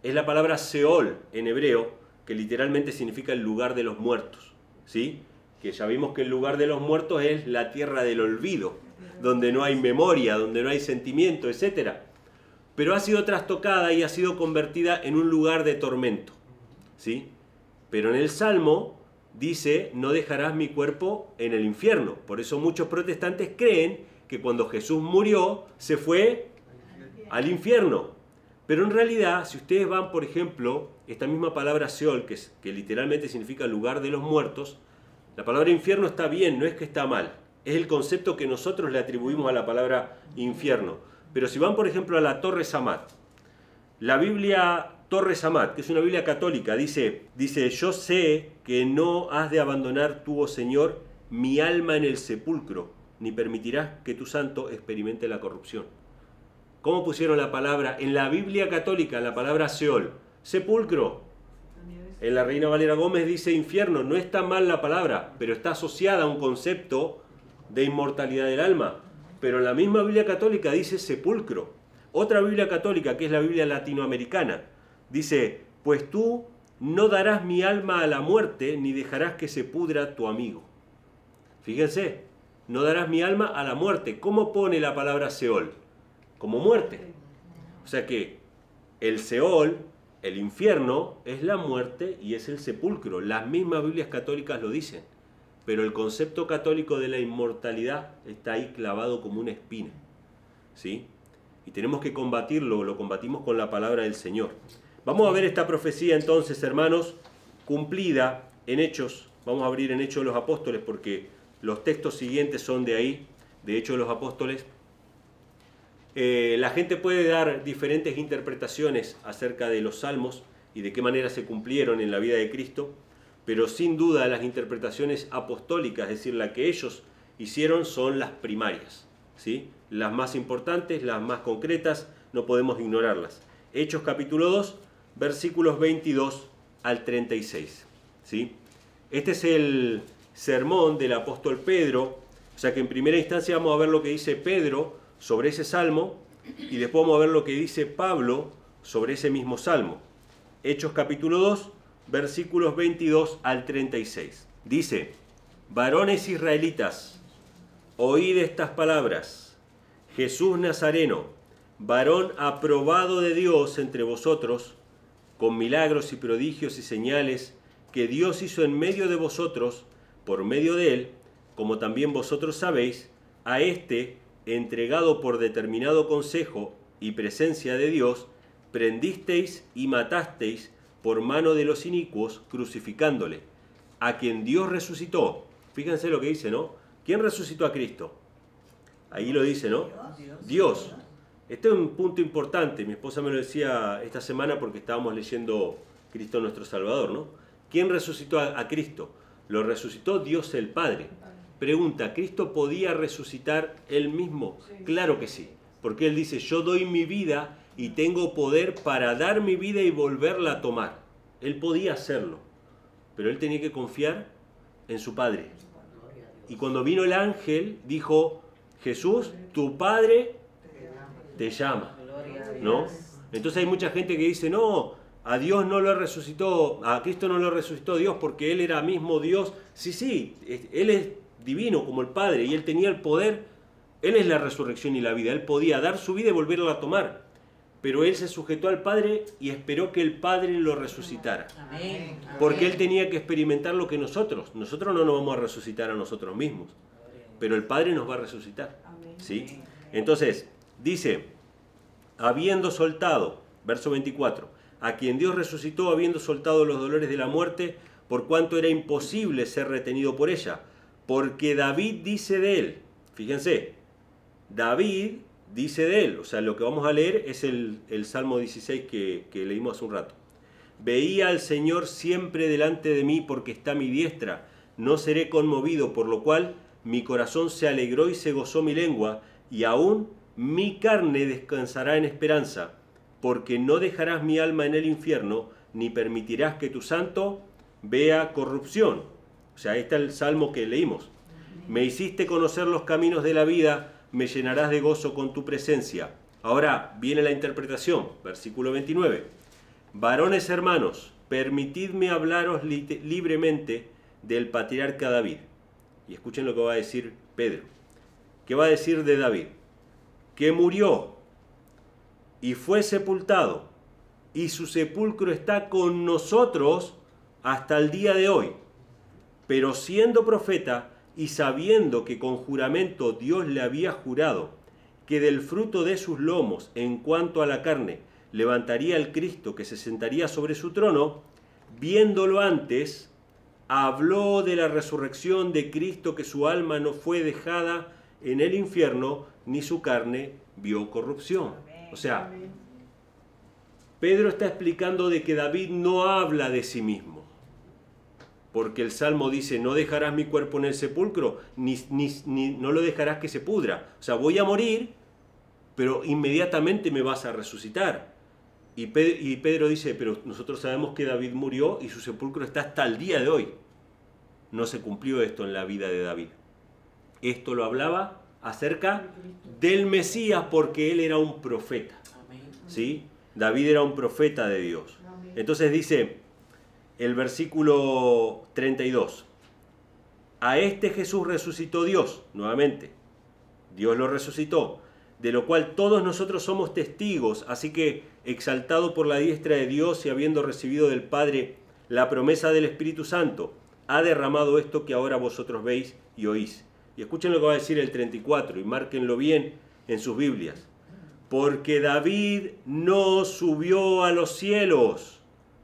Es la palabra Seol en hebreo, que literalmente significa el lugar de los muertos. ¿Sí? Que ya vimos que el lugar de los muertos es la tierra del olvido, donde no hay memoria, donde no hay sentimiento, etc. Pero ha sido trastocada y ha sido convertida en un lugar de tormento. ¿Sí? Pero en el Salmo dice, no dejarás mi cuerpo en el infierno. Por eso muchos protestantes creen que cuando Jesús murió, se fue al infierno. Pero en realidad, si ustedes van, por ejemplo, esta misma palabra Seol, que literalmente significa lugar de los muertos, la palabra infierno está bien, no es que está mal. Es el concepto que nosotros le atribuimos a la palabra infierno. Pero si van, por ejemplo, a la Torre Samat, la Biblia Torre Samat, que es una Biblia católica, dice, yo sé que no has de abandonar tú, oh Señor, mi alma en el sepulcro, ni permitirás que tu santo experimente la corrupción. ¿Cómo pusieron la palabra? En la Biblia católica, la palabra Seol, sepulcro. En la Reina Valera Gómez dice infierno. No está mal la palabra, pero está asociada a un concepto de inmortalidad del alma. Pero en la misma Biblia católica dice sepulcro. Otra Biblia católica, que es la Biblia latinoamericana, dice, pues tú no darás mi alma a la muerte, ni dejarás que se pudra tu amigo. Fíjense, no darás mi alma a la muerte. ¿Cómo pone la palabra Seol? Como muerte. O sea que el Seol, el infierno, es la muerte y es el sepulcro. Las mismas Biblias católicas lo dicen. Pero el concepto católico de la inmortalidad está ahí clavado como una espina. ¿Sí? Y tenemos que combatirlo, lo combatimos con la palabra del Señor. Vamos a ver esta profecía entonces, hermanos, cumplida en Hechos. Vamos a abrir en Hechos de los Apóstoles porque los textos siguientes son de ahí, de Hechos de los Apóstoles. La gente puede dar diferentes interpretaciones acerca de los salmos y de qué manera se cumplieron en la vida de Cristo, pero sin duda las interpretaciones apostólicas, es decir, las que ellos hicieron, son las primarias, ¿sí? Las más importantes, las más concretas, no podemos ignorarlas. Hechos capítulo 2, versículos 22 al 36, ¿sí? Este es el sermón del apóstol Pedro, o sea que en primera instancia vamos a ver lo que dice Pedro sobre ese salmo y después vamos a ver lo que dice Pablo sobre ese mismo salmo. Hechos capítulo 2, versículos 22 al 36. Dice, varones israelitas, oíd estas palabras. Jesús Nazareno, varón aprobado de Dios entre vosotros, con milagros y prodigios y señales que Dios hizo en medio de vosotros, por medio de él, como también vosotros sabéis, a este, entregado por determinado consejo y presencia de Dios, prendisteis y matasteis por mano de los inicuos, crucificándole, a quien Dios resucitó. Fíjense lo que dice, ¿no? ¿Quién resucitó a Cristo? Ahí lo dice, ¿no? Dios. Este es un punto importante. Mi esposa me lo decía esta semana porque estábamos leyendo Cristo nuestro Salvador, ¿no? ¿Quién resucitó a Cristo? Lo resucitó Dios el Padre. Pregunta, ¿Cristo podía resucitar él mismo? Claro que sí, porque él dice, yo doy mi vida y tengo poder para dar mi vida y volverla a tomar. Él podía hacerlo, pero él tenía que confiar en su Padre. Y cuando vino el ángel, dijo, Jesús, tu Padre te llama, ¿no? Entonces hay mucha gente que dice, no, a Dios no lo resucitó, a Cristo no lo resucitó Dios porque Él era mismo Dios. Sí, sí, Él es divino como el Padre y Él tenía el poder. Él es la resurrección y la vida. Él podía dar su vida y volverla a tomar. Pero Él se sujetó al Padre y esperó que el Padre lo resucitara. Amén. Porque Él tenía que experimentar lo que nosotros no nos vamos a resucitar a nosotros mismos. Pero el Padre nos va a resucitar. ¿Sí? Entonces, dice, habiendo soltado, verso 24, a quien Dios resucitó habiendo soltado los dolores de la muerte, por cuanto era imposible ser retenido por ella. Porque David dice de Él, fíjense, David dice de Él, o sea, lo que vamos a leer es el Salmo 16 que leímos hace un rato. Veía al Señor siempre delante de mí porque está a mi diestra, no seré conmovido, por lo cual mi corazón se alegró y se gozó mi lengua, y aún mi carne descansará en esperanza, porque no dejarás mi alma en el infierno, ni permitirás que tu santo vea corrupción. O sea, ahí está el salmo que leímos. Me hiciste conocer los caminos de la vida, me llenarás de gozo con tu presencia. Ahora viene la interpretación, versículo 29. Varones hermanos, permitidme hablaros libremente del patriarca David. Y escuchen lo que va a decir Pedro. ¿Qué va a decir de David? Que murió y fue sepultado, y su sepulcro está con nosotros hasta el día de hoy. Pero siendo profeta y sabiendo que con juramento Dios le había jurado que del fruto de sus lomos, en cuanto a la carne, levantaría el Cristo que se sentaría sobre su trono, viéndolo antes, habló de la resurrección de Cristo, que su alma no fue dejada en el infierno, ni su carne vio corrupción. O sea, Pedro está explicando de que David no habla de sí mismo. Porque el Salmo dice, no dejarás mi cuerpo en el sepulcro, ni no lo dejarás que se pudra. O sea, voy a morir, pero inmediatamente me vas a resucitar. Y Pedro dice, pero nosotros sabemos que David murió y su sepulcro está hasta el día de hoy. No se cumplió esto en la vida de David. Esto lo hablaba acerca del Mesías porque él era un profeta. ¿Sí? David era un profeta de Dios. Entonces dice el versículo 32. A este Jesús resucitó Dios, nuevamente. Dios lo resucitó, de lo cual todos nosotros somos testigos. Así que, exaltado por la diestra de Dios y habiendo recibido del Padre la promesa del Espíritu Santo, ha derramado esto que ahora vosotros veis y oís. Y escuchen lo que va a decir el 34 y márquenlo bien en sus Biblias. Porque David no subió a los cielos,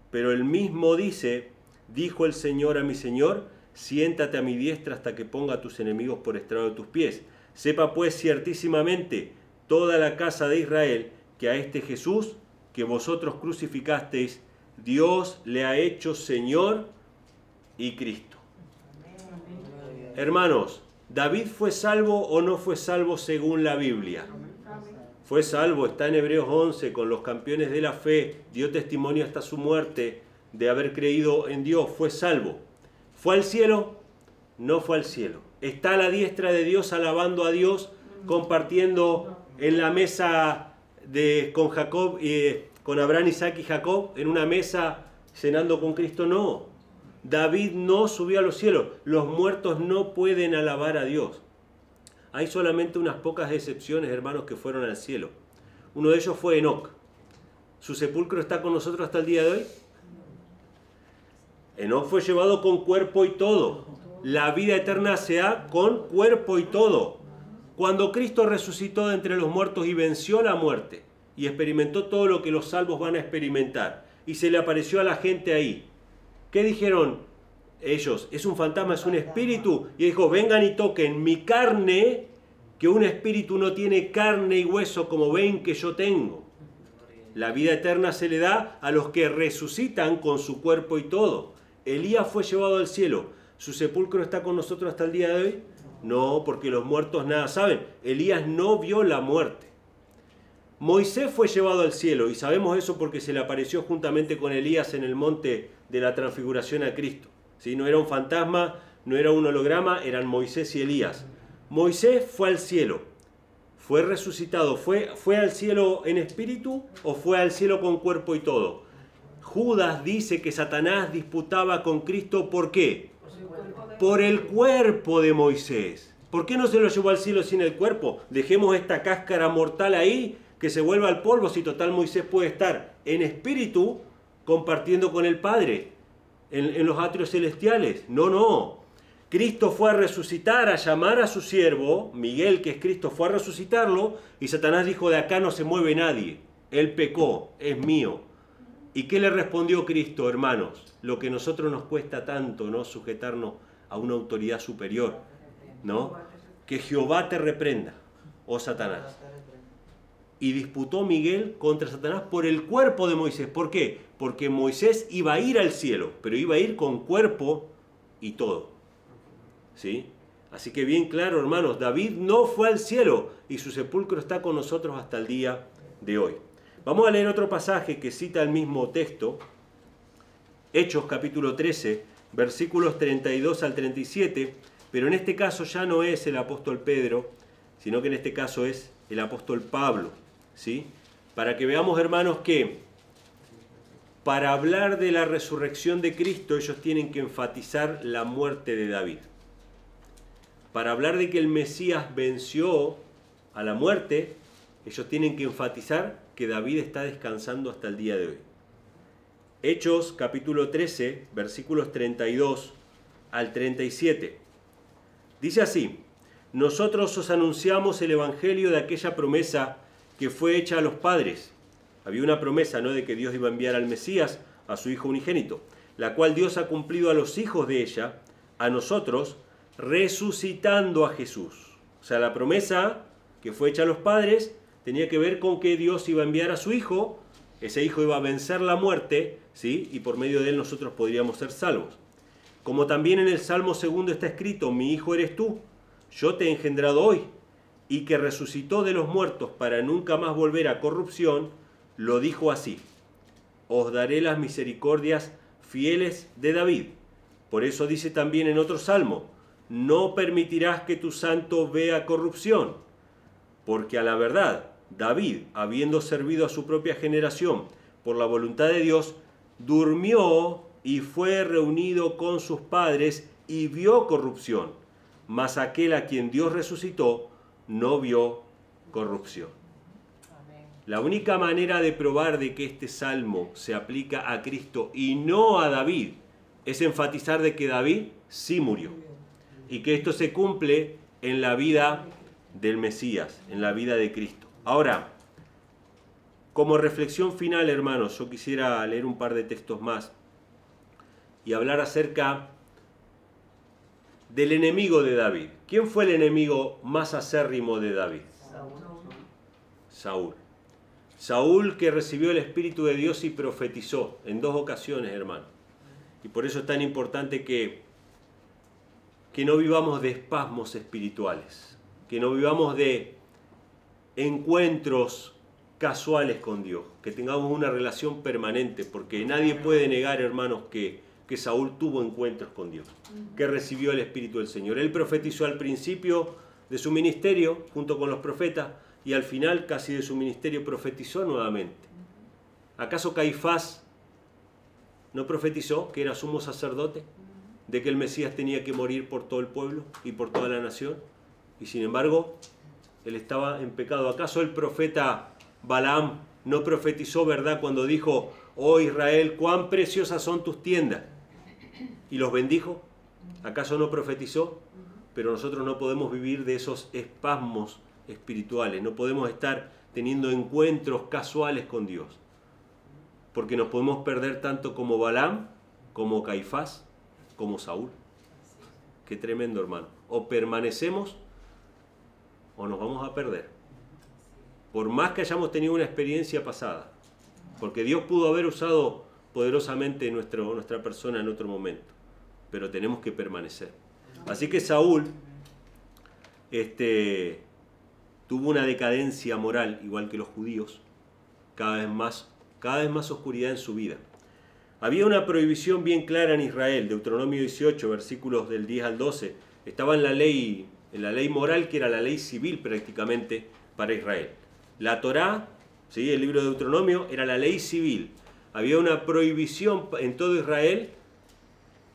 pero él mismo dice, dijo el Señor a mi Señor, siéntate a mi diestra hasta que ponga a tus enemigos por estrado de tus pies. Sepa pues ciertísimamente toda la casa de Israel que a este Jesús que vosotros crucificasteis, Dios le ha hecho Señor y Cristo. Hermanos, ¿David fue salvo o no fue salvo según la Biblia? Fue salvo, está en Hebreos 11, con los campeones de la fe, dio testimonio hasta su muerte de haber creído en Dios, fue salvo. ¿Fue al cielo? No fue al cielo. Está a la diestra de Dios alabando a Dios, compartiendo en la mesa con Jacob, con Abraham, Isaac y Jacob, en una mesa cenando con Cristo. No, David no subió a los cielos. Los muertos no pueden alabar a Dios. Hay solamente unas pocas excepciones, hermanos, que fueron al cielo. Uno de ellos fue Enoc. ¿Su sepulcro está con nosotros hasta el día de hoy? Enoc fue llevado con cuerpo y todo. La vida eterna se da con cuerpo y todo. Cuando Cristo resucitó de entre los muertos y venció la muerte y experimentó todo lo que los salvos van a experimentar y se le apareció a la gente ahí, ¿qué dijeron ellos? ¿Es un fantasma, es un espíritu? Y dijo, vengan y toquen mi carne, que un espíritu no tiene carne y hueso como ven que yo tengo. La vida eterna se le da a los que resucitan con su cuerpo y todo. Elías fue llevado al cielo. ¿Su sepulcro está con nosotros hasta el día de hoy? No, porque los muertos nada saben. Elías no vio la muerte. Moisés fue llevado al cielo y sabemos eso porque se le apareció juntamente con Elías en el monte de la transfiguración a Cristo. ¿Sí? No era un fantasma, no era un holograma, eran Moisés y Elías. Moisés fue al cielo. fue resucitado, ¿fue al cielo en espíritu o fue al cielo con cuerpo y todo? Judas dice que Satanás disputaba con Cristo, ¿por qué? Por el cuerpo de Moisés. ¿Por qué no se lo llevó al cielo sin el cuerpo? Dejemos esta cáscara mortal ahí, que se vuelva al polvo, si total Moisés puede estar en espíritu compartiendo con el Padre en los atrios celestiales. No, no. Cristo fue a resucitar, a llamar a su siervo, Miguel, que es Cristo, fue a resucitarlo, y Satanás dijo, de acá no se mueve nadie. Él pecó, es mío. ¿Y qué le respondió Cristo, hermanos? Lo que a nosotros nos cuesta tanto, ¿no? Sujetarnos a una autoridad superior, ¿no? Que Jehová te reprenda, oh Satanás. Y disputó Miguel contra Satanás por el cuerpo de Moisés. ¿Por qué? Porque Moisés iba a ir al cielo, pero iba a ir con cuerpo y todo. ¿Sí? Así que bien claro, hermanos, David no fue al cielo y su sepulcro está con nosotros hasta el día de hoy. Vamos a leer otro pasaje que cita el mismo texto, Hechos capítulo 13, versículos 32 al 37, pero en este caso ya no es el apóstol Pedro, sino que en este caso es el apóstol Pablo, ¿sí? Para que veamos, hermanos, que para hablar de la resurrección de Cristo ellos tienen que enfatizar la muerte de David. Para hablar de que el Mesías venció a la muerte, ellos tienen que enfatizar que David está descansando hasta el día de hoy. Hechos capítulo 13, versículos 32 al 37. Dice así: nosotros os anunciamos el evangelio de aquella promesa que fue hecha a los padres. Había una promesa, ¿no?, de que Dios iba a enviar al Mesías, a su Hijo unigénito, la cual Dios ha cumplido a los hijos de ella, a nosotros, resucitando a Jesús. O sea, la promesa que fue hecha a los padres tenía que ver con que Dios iba a enviar a su Hijo, ese Hijo iba a vencer la muerte, ¿sí?, y por medio de él nosotros podríamos ser salvos. Como también en el Salmo 2 está escrito: mi Hijo eres tú, yo te he engendrado hoy, y que resucitó de los muertos para nunca más volver a corrupción, lo dijo así: os daré las misericordias fieles de David. Por eso dice también en otro salmo: no permitirás que tu santo vea corrupción. Porque a la verdad, David, habiendo servido a su propia generación por la voluntad de Dios, durmió y fue reunido con sus padres y vio corrupción. Mas aquel a quien Dios resucitó no vio corrupción. La única manera de probar de que este salmo se aplica a Cristo y no a David es enfatizar de que David sí murió y que esto se cumple en la vida del Mesías, en la vida de Cristo. Ahora, como reflexión final, hermanos, yo quisiera leer un par de textos más y hablar acerca del enemigo de David. ¿Quién fue el enemigo más acérrimo de David? Saúl. Saúl, que recibió el Espíritu de Dios y profetizó en 2 ocasiones, hermano. Y por eso es tan importante que no vivamos de espasmos espirituales, que no vivamos de encuentros casuales con Dios, que tengamos una relación permanente, porque nadie puede negar, hermanos, que Saúl tuvo encuentros con Dios, que recibió el Espíritu del Señor. Él profetizó al principio de su ministerio, junto con los profetas, y al final casi de su ministerio profetizó nuevamente. ¿Acaso Caifás no profetizó que era sumo sacerdote? De que el Mesías tenía que morir por todo el pueblo y por toda la nación. Y sin embargo, él estaba en pecado. ¿Acaso el profeta Balaam no profetizó verdad cuando dijo: oh Israel, cuán preciosas son tus tiendas? Y los bendijo. ¿Acaso no profetizó? Pero nosotros no podemos vivir de esos espasmos espirituales. No podemos estar teniendo encuentros casuales con Dios. Porque nos podemos perder tanto como Balaam, como Caifás, como Saúl. Qué tremendo, hermano. O permanecemos o nos vamos a perder. Por más que hayamos tenido una experiencia pasada. Porque Dios pudo haber usado poderosamente nuestra persona en otro momento. Pero tenemos que permanecer. Así que Saúl tuvo una decadencia moral, igual que los judíos, cada vez más oscuridad en su vida. Había una prohibición bien clara en Israel, Deuteronomio 18, versículos del 10 al 12. Estaba en la ley moral, que era la ley civil prácticamente, para Israel. La Torá, ¿sí? El libro de Deuteronomio, era la ley civil. Había una prohibición en todo Israel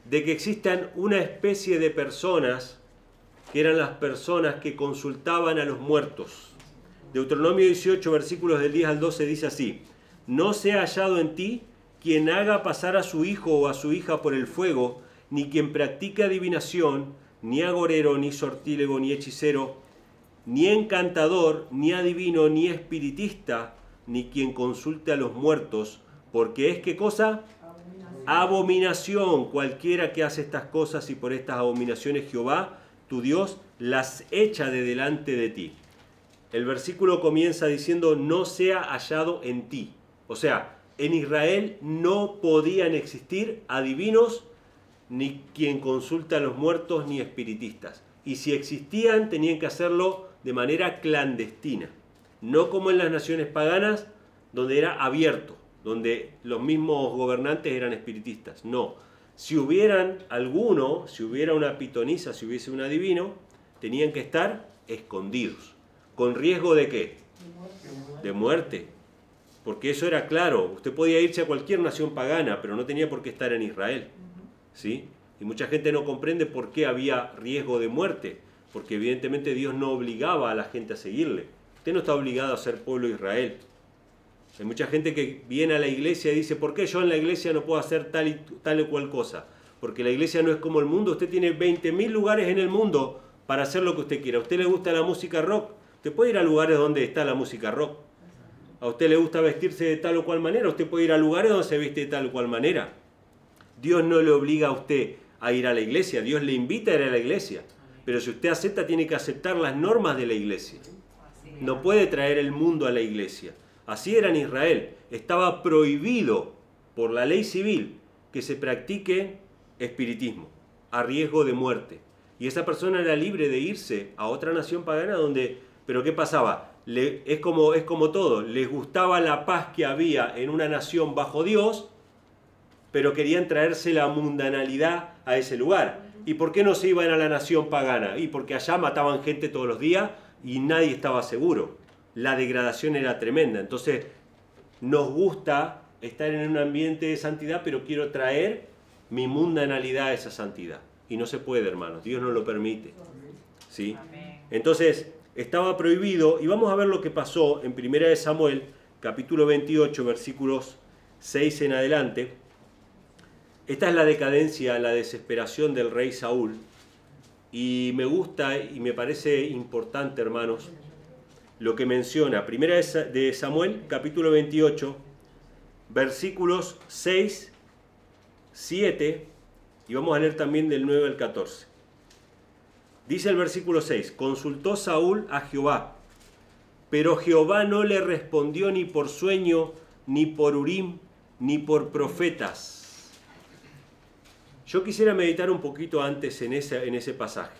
de que existan una especie de personas que eran las personas que consultaban a los muertos. Deuteronomio 18, versículos del 10 al 12 dice así: no sea hallado en ti quien haga pasar a su hijo o a su hija por el fuego, ni quien practique adivinación, ni agorero, ni sortílego, ni hechicero, ni encantador, ni adivino, ni espiritista, ni quien consulte a los muertos, porque es ¿qué cosa? Abominación. Cualquiera que hace estas cosas, y por estas abominaciones Jehová, tu Dios, las echa de delante de ti. El versículo comienza diciendo: no sea hallado en ti. O sea, en Israel no podían existir adivinos, ni quien consulta a los muertos, ni espiritistas. Y si existían, tenían que hacerlo de manera clandestina. No como en las naciones paganas, donde era abierto, donde los mismos gobernantes eran espiritistas. No. Si hubieran alguno, si hubiera una pitonisa, si hubiese un adivino, tenían que estar escondidos. ¿Con riesgo de qué? De muerte. Porque eso era claro. Usted podía irse a cualquier nación pagana, pero no tenía por qué estar en Israel. ¿Sí? Y mucha gente no comprende por qué había riesgo de muerte. Porque evidentemente Dios no obligaba a la gente a seguirle. Usted no está obligado a ser pueblo de Israel. Hay mucha gente que viene a la iglesia y dice: ¿por qué yo en la iglesia no puedo hacer tal o cual cosa? Porque la iglesia no es como el mundo. Usted tiene 20.000 lugares en el mundo para hacer lo que usted quiera. ¿A usted le gusta la música rock? Usted puede ir a lugares donde está la música rock. ¿A usted le gusta vestirse de tal o cual manera? Usted puede ir a lugares donde se viste de tal o cual manera. Dios no le obliga a usted a ir a la iglesia. Dios le invita a ir a la iglesia. Pero si usted acepta, tiene que aceptar las normas de la iglesia. No puede traer el mundo a la iglesia. Así era en Israel. Estaba prohibido por la ley civil que se practique espiritismo, a riesgo de muerte. Y esa persona era libre de irse a otra nación pagana donde... ¿Pero qué pasaba? Es como todo. Les gustaba la paz que había en una nación bajo Dios, pero querían traerse la mundanalidad a ese lugar. ¿Y por qué no se iban a la nación pagana? Y porque allá mataban gente todos los días y nadie estaba seguro. La degradación era tremenda. Entonces, nos gusta estar en un ambiente de santidad, pero quiero traer mi mundanalidad a esa santidad. Y no se puede, hermanos. Dios no lo permite. ¿Sí? Entonces, estaba prohibido. Y vamos a ver lo que pasó en 1 Samuel, capítulo 28, versículos 6 en adelante. Esta es la decadencia, la desesperación del rey Saúl. Y me gusta y me parece importante, hermanos, lo que menciona 1 de Samuel, capítulo 28, versículos 6, 7, y vamos a leer también del 9 al 14. Dice el versículo 6: consultó Saúl a Jehová, pero Jehová no le respondió ni por sueño, ni por Urim, ni por profetas. Yo quisiera meditar un poquito antes en ese pasaje.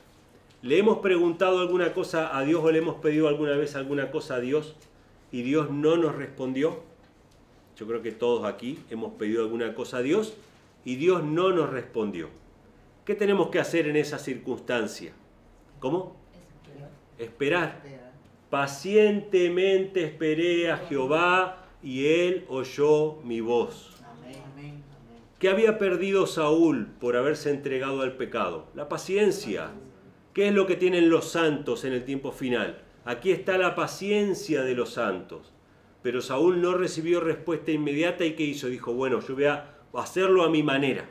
¿Le hemos preguntado alguna cosa a Dios o le hemos pedido alguna vez alguna cosa a Dios y Dios no nos respondió? Yo creo que todos aquí hemos pedido alguna cosa a Dios y Dios no nos respondió. ¿Qué tenemos que hacer en esa circunstancia? ¿Cómo? Esperar. Pacientemente esperé a Jehová y Él oyó mi voz. ¿Qué había perdido Saúl por haberse entregado al pecado? La paciencia. ¿Qué es lo que tienen los santos en el tiempo final? Aquí está la paciencia de los santos. Pero Saúl no recibió respuesta inmediata y ¿qué hizo? Dijo: bueno, yo voy a hacerlo a mi manera.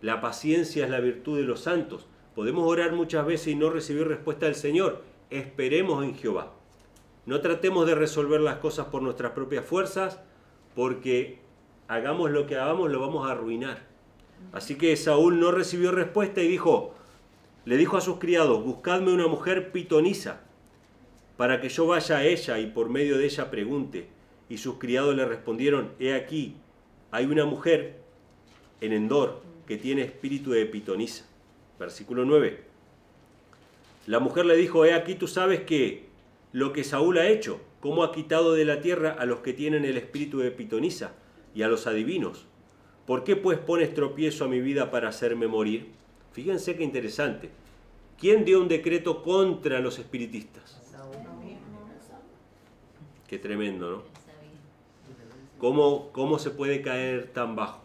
La paciencia es la virtud de los santos. Podemos orar muchas veces y no recibir respuesta del Señor. Esperemos en Jehová. No tratemos de resolver las cosas por nuestras propias fuerzas, porque hagamos lo que hagamos, lo vamos a arruinar. Así que Saúl no recibió respuesta y le dijo a sus criados: buscadme una mujer pitonisa, para que yo vaya a ella y por medio de ella pregunte. Y sus criados le respondieron: he aquí, hay una mujer en Endor que tiene espíritu de pitonisa. Versículo 9. La mujer le dijo: he aquí, tú sabes que lo que Saúl ha hecho, cómo ha quitado de la tierra a los que tienen el espíritu de pitonisa y a los adivinos. ¿Por qué pues pones tropiezo a mi vida para hacerme morir? Fíjense qué interesante. ¿Quién dio un decreto contra los espiritistas? Qué tremendo, ¿no? ¿Cómo se puede caer tan bajo?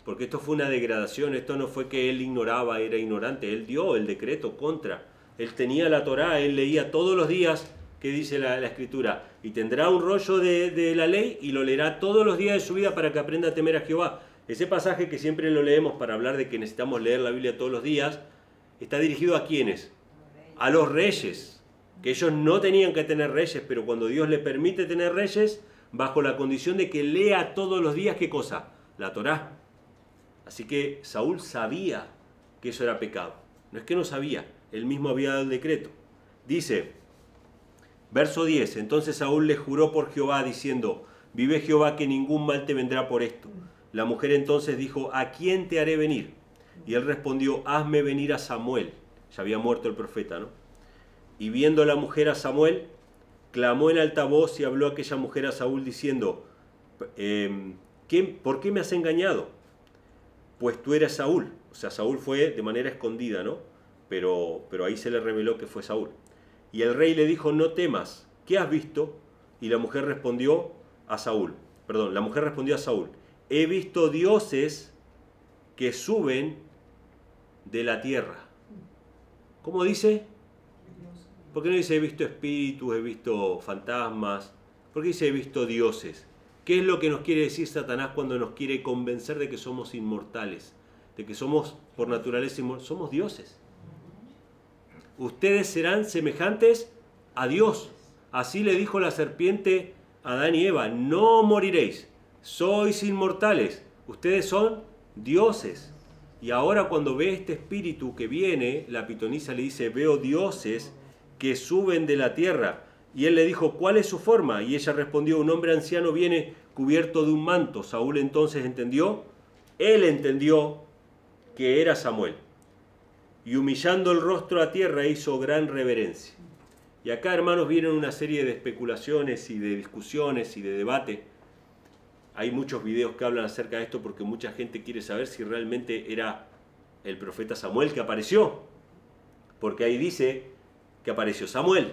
Porque esto fue una degradación, esto no fue que él ignoraba, era ignorante, él dio el decreto contra. Él tenía la Torá, él leía todos los días que dice la Escritura, y tendrá un rollo de la ley y lo leerá todos los días de su vida para que aprenda a temer a Jehová. Ese pasaje que siempre lo leemos para hablar de que necesitamos leer la Biblia todos los días, está dirigido a ¿quiénes? A los reyes, que ellos no tenían que tener reyes, pero cuando Dios le permite tener reyes, bajo la condición de que lea todos los días, ¿qué cosa? La Torá. Así que Saúl sabía que eso era pecado. No es que no sabía, él mismo había dado el decreto. Dice, verso 10, entonces Saúl le juró por Jehová diciendo, vive Jehová que ningún mal te vendrá por esto. La mujer entonces dijo, ¿a quién te haré venir? Y él respondió, hazme venir a Samuel. Ya había muerto el profeta, ¿no? Y viendo la mujer a Samuel, clamó en alta voz y habló aquella mujer a Saúl diciendo, ¿por qué me has engañado? Pues tú eres Saúl. O sea, Saúl fue de manera escondida, ¿no? Pero ahí se le reveló que fue Saúl. Y el rey le dijo, no temas, ¿qué has visto? Y la mujer respondió a Saúl, la mujer respondió a Saúl, he visto dioses que suben de la tierra. ¿Cómo dice? ¿Por qué no dice he visto espíritus, he visto fantasmas? ¿Por qué dice he visto dioses? ¿Qué es lo que nos quiere decir Satanás cuando nos quiere convencer de que somos inmortales? De que somos por naturaleza inmortales. Somos dioses. Ustedes serán semejantes a Dios. Así le dijo la serpiente a Adán y Eva, no moriréis, sois inmortales, ustedes son dioses. Y ahora cuando ve este espíritu que viene, la pitonisa le dice, veo dioses que suben de la tierra. Y él le dijo, ¿cuál es su forma? Y ella respondió, un hombre anciano viene cubierto de un manto. Saúl entonces entendió, él entendió que era Samuel. Y humillando el rostro a tierra hizo gran reverencia. Y acá, hermanos, vienen una serie de especulaciones y de discusiones y de debate. Hay muchos videos que hablan acerca de esto porque mucha gente quiere saber si realmente era el profeta Samuel que apareció. Porque ahí dice que apareció Samuel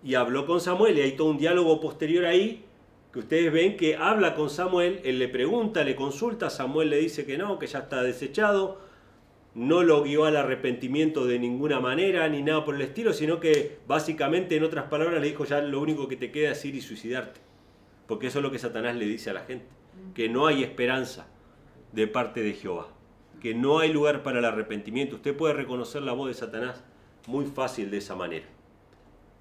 y habló con Samuel, y hay todo un diálogo posterior ahí que ustedes ven que habla con Samuel, él le pregunta, le consulta, Samuel le dice que no, que ya está desechado, no lo guió al arrepentimiento de ninguna manera ni nada por el estilo, sino que básicamente, en otras palabras, le dijo, ya lo único que te queda es ir y suicidarte, porque eso es lo que Satanás le dice a la gente, que no hay esperanza de parte de Jehová, que no hay lugar para el arrepentimiento. Usted puede reconocer la voz de Satanás muy fácil de esa manera.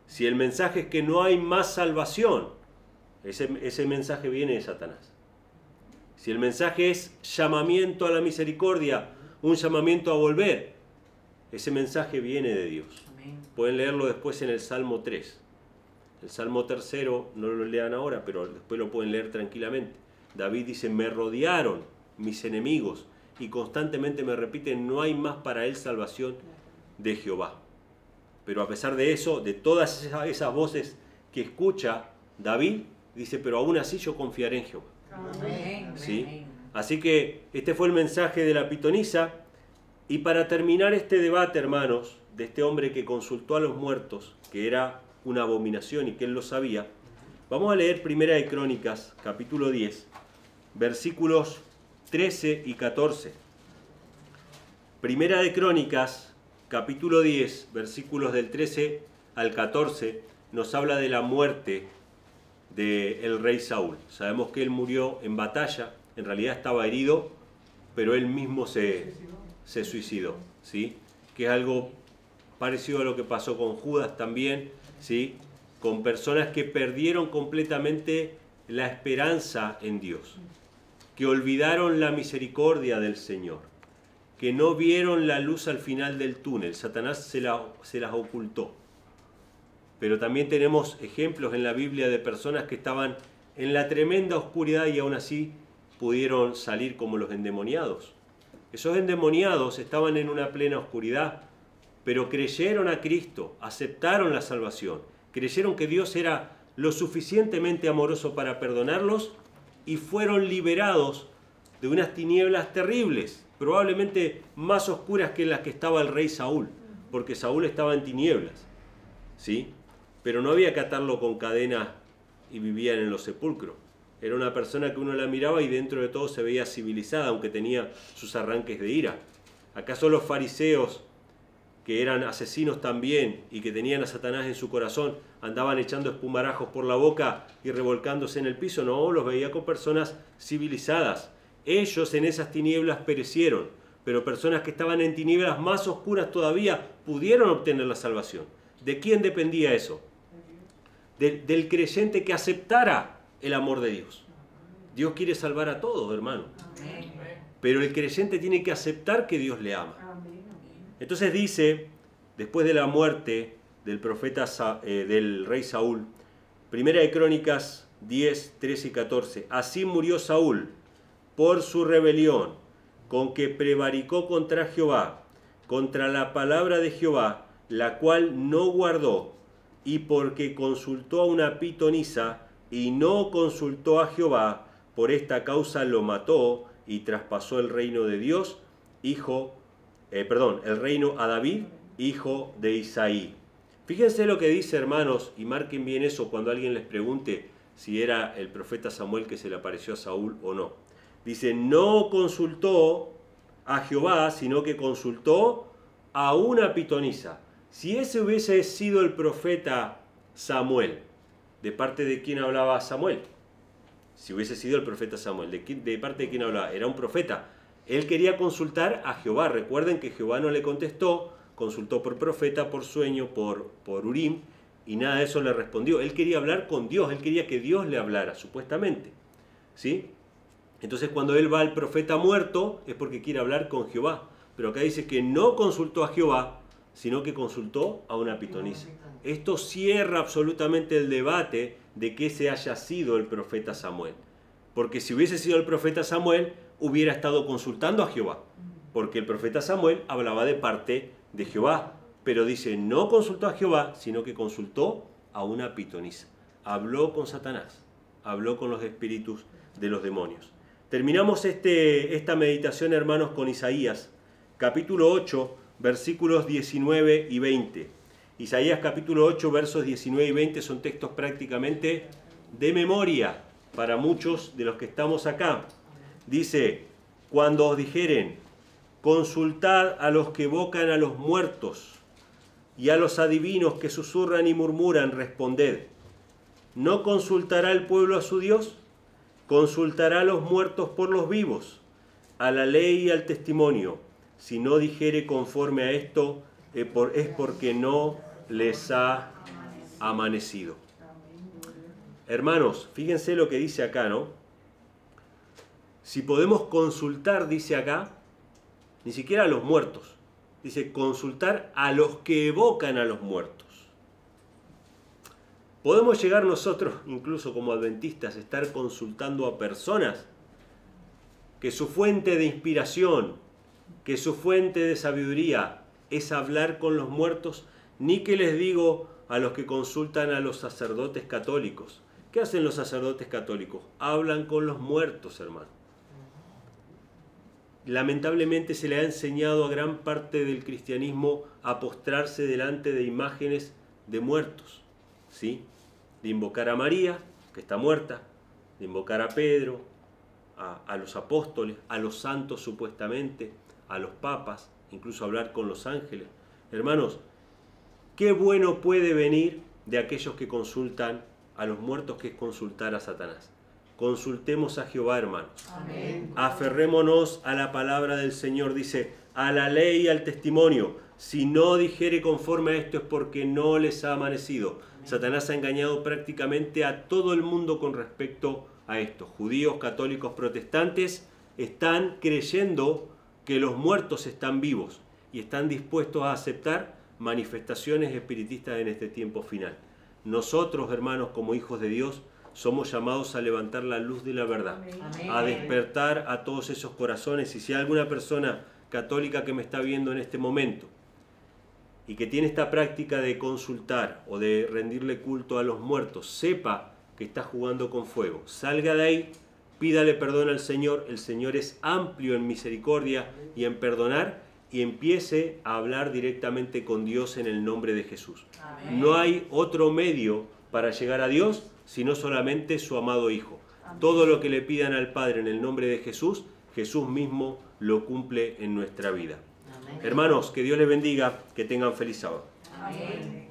Si el mensaje es que no hay más salvación, ese mensaje viene de Satanás. Si el mensaje es llamamiento a la misericordia, un llamamiento a volver, ese mensaje viene de Dios. Amén. Pueden leerlo después en el Salmo 3. El Salmo 3 no lo lean ahora, pero después lo pueden leer tranquilamente. David dice, me rodearon mis enemigos y constantemente me repiten, no hay más para él salvación de Jehová. Pero a pesar de eso, de todas esas voces que escucha David, dice, pero aún así yo confiaré en Jehová. Amén. ¿Sí? Así que este fue el mensaje de la pitonisa. Y para terminar este debate, hermanos, de este hombre que consultó a los muertos, que era una abominación y que él lo sabía, vamos a leer Primera de Crónicas, capítulo 10, versículos 13 y 14. Primera de Crónicas, capítulo 10, versículos del 13 al 14, nos habla de la muerte del rey Saúl. Sabemos que él murió en batalla, en realidad estaba herido, pero él mismo se suicidó, ¿sí? Que es algo parecido a lo que pasó con Judas también, ¿sí? Con personas que perdieron completamente la esperanza en Dios, que olvidaron la misericordia del Señor, que no vieron la luz al final del túnel. Satanás se las ocultó. Pero también tenemos ejemplos en la Biblia de personas que estaban en la tremenda oscuridad y aún así pudieron salir como los endemoniados. Esos endemoniados estaban en una plena oscuridad, pero creyeron a Cristo, aceptaron la salvación, creyeron que Dios era lo suficientemente amoroso para perdonarlos y fueron liberados de unas tinieblas terribles, probablemente más oscuras que las que estaba el rey Saúl, porque Saúl estaba en tinieblas, ¿sí? Pero no había que atarlo con cadenas y vivían en los sepulcros. Era una persona que uno la miraba y dentro de todo se veía civilizada, aunque tenía sus arranques de ira. ¿Acaso los fariseos, que eran asesinos también y que tenían a Satanás en su corazón, andaban echando espumarajos por la boca y revolcándose en el piso? No, los veía con personas civilizadas. Ellos en esas tinieblas perecieron, pero personas que estaban en tinieblas más oscuras todavía pudieron obtener la salvación. ¿De quién dependía eso? Del creyente que aceptara el amor de Dios. Dios quiere salvar a todos, hermano. Pero el creyente tiene que aceptar que Dios le ama. Entonces dice, después de la muerte del profeta, del rey Saúl, Primera de Crónicas 10, 13 y 14, así murió Saúl por su rebelión, con que prevaricó contra Jehová, contra la palabra de Jehová, la cual no guardó, y porque consultó a una pitonisa y no consultó a Jehová, por esta causa lo mató y traspasó el reino de Dios, el reino a David, hijo de Isaí. Fíjense lo que dice, hermanos, y marquen bien eso cuando alguien les pregunte si era el profeta Samuel que se le apareció a Saúl o no. Dice, no consultó a Jehová, sino que consultó a una pitonisa. Si ese hubiese sido el profeta Samuel, ¿de parte de quién hablaba Samuel? Si hubiese sido el profeta Samuel, ¿de parte de quién hablaba? Era un profeta. Él quería consultar a Jehová. Recuerden que Jehová no le contestó, consultó por profeta, por sueño, por Urim, y nada de eso le respondió. Él quería hablar con Dios, él quería que Dios le hablara, supuestamente. ¿Sí? Entonces cuando él va al profeta muerto, es porque quiere hablar con Jehová. Pero acá dice que no consultó a Jehová, sino que consultó a una pitonisa. Esto cierra absolutamente el debate de que ese haya sido el profeta Samuel. Porque si hubiese sido el profeta Samuel, hubiera estado consultando a Jehová. Porque el profeta Samuel hablaba de parte de Jehová. Pero dice, no consultó a Jehová, sino que consultó a una pitonisa. Habló con Satanás, habló con los espíritus de los demonios. Terminamos esta meditación, hermanos, con Isaías, capítulo 8, versículos 19 y 20. Isaías capítulo 8, versos 19 y 20 son textos prácticamente de memoria para muchos de los que estamos acá. Dice, cuando os dijeren, consultad a los que evocan a los muertos y a los adivinos que susurran y murmuran, responded. ¿No consultará el pueblo a su Dios? Consultará a los muertos por los vivos, a la ley y al testimonio. Si no dijere conforme a esto, es porque no les ha amanecido. Hermanos, fíjense lo que dice acá, ¿no? Si podemos consultar, dice acá, ni siquiera a los muertos. Dice consultar a los que evocan a los muertos. ¿Podemos llegar nosotros, incluso como adventistas, a estar consultando a personas que su fuente de inspiración, que su fuente de sabiduría es hablar con los muertos? Ni que les digo a los que consultan a los sacerdotes católicos. ¿Qué hacen los sacerdotes católicos? Hablan con los muertos, hermano. Lamentablemente se le ha enseñado a gran parte del cristianismo a postrarse delante de imágenes de muertos, ¿sí? De invocar a María, que está muerta, de invocar a Pedro, a los apóstoles, a los santos supuestamente, a los papas, incluso hablar con los ángeles. Hermanos, qué bueno puede venir de aquellos que consultan a los muertos, que es consultar a Satanás. Consultemos a Jehová, hermanos. Amén. Aferrémonos a la palabra del Señor, dice, a la ley y al testimonio. Si no dijere conforme a esto es porque no les ha amanecido. Amén. Satanás ha engañado prácticamente a todo el mundo con respecto a esto. Judíos, católicos, protestantes están creyendo que los muertos están vivos y están dispuestos a aceptar manifestaciones espiritistas en este tiempo final. Nosotros, hermanos, como hijos de Dios, somos llamados a levantar la luz de la verdad, amén, a despertar a todos esos corazones. Y si hay alguna persona católica que me está viendo en este momento y que tiene esta práctica de consultar o de rendirle culto a los muertos, sepa que está jugando con fuego. Salga de ahí, pídale perdón al Señor. El Señor es amplio en misericordia y en perdonar, y empiece a hablar directamente con Dios en el nombre de Jesús. Amén. No hay otro medio para llegar a Dios, sino solamente su amado Hijo. Todo lo que le pidan al Padre en el nombre de Jesús, Jesús mismo lo cumple en nuestra vida. Hermanos, que Dios les bendiga, que tengan feliz sábado. Amén.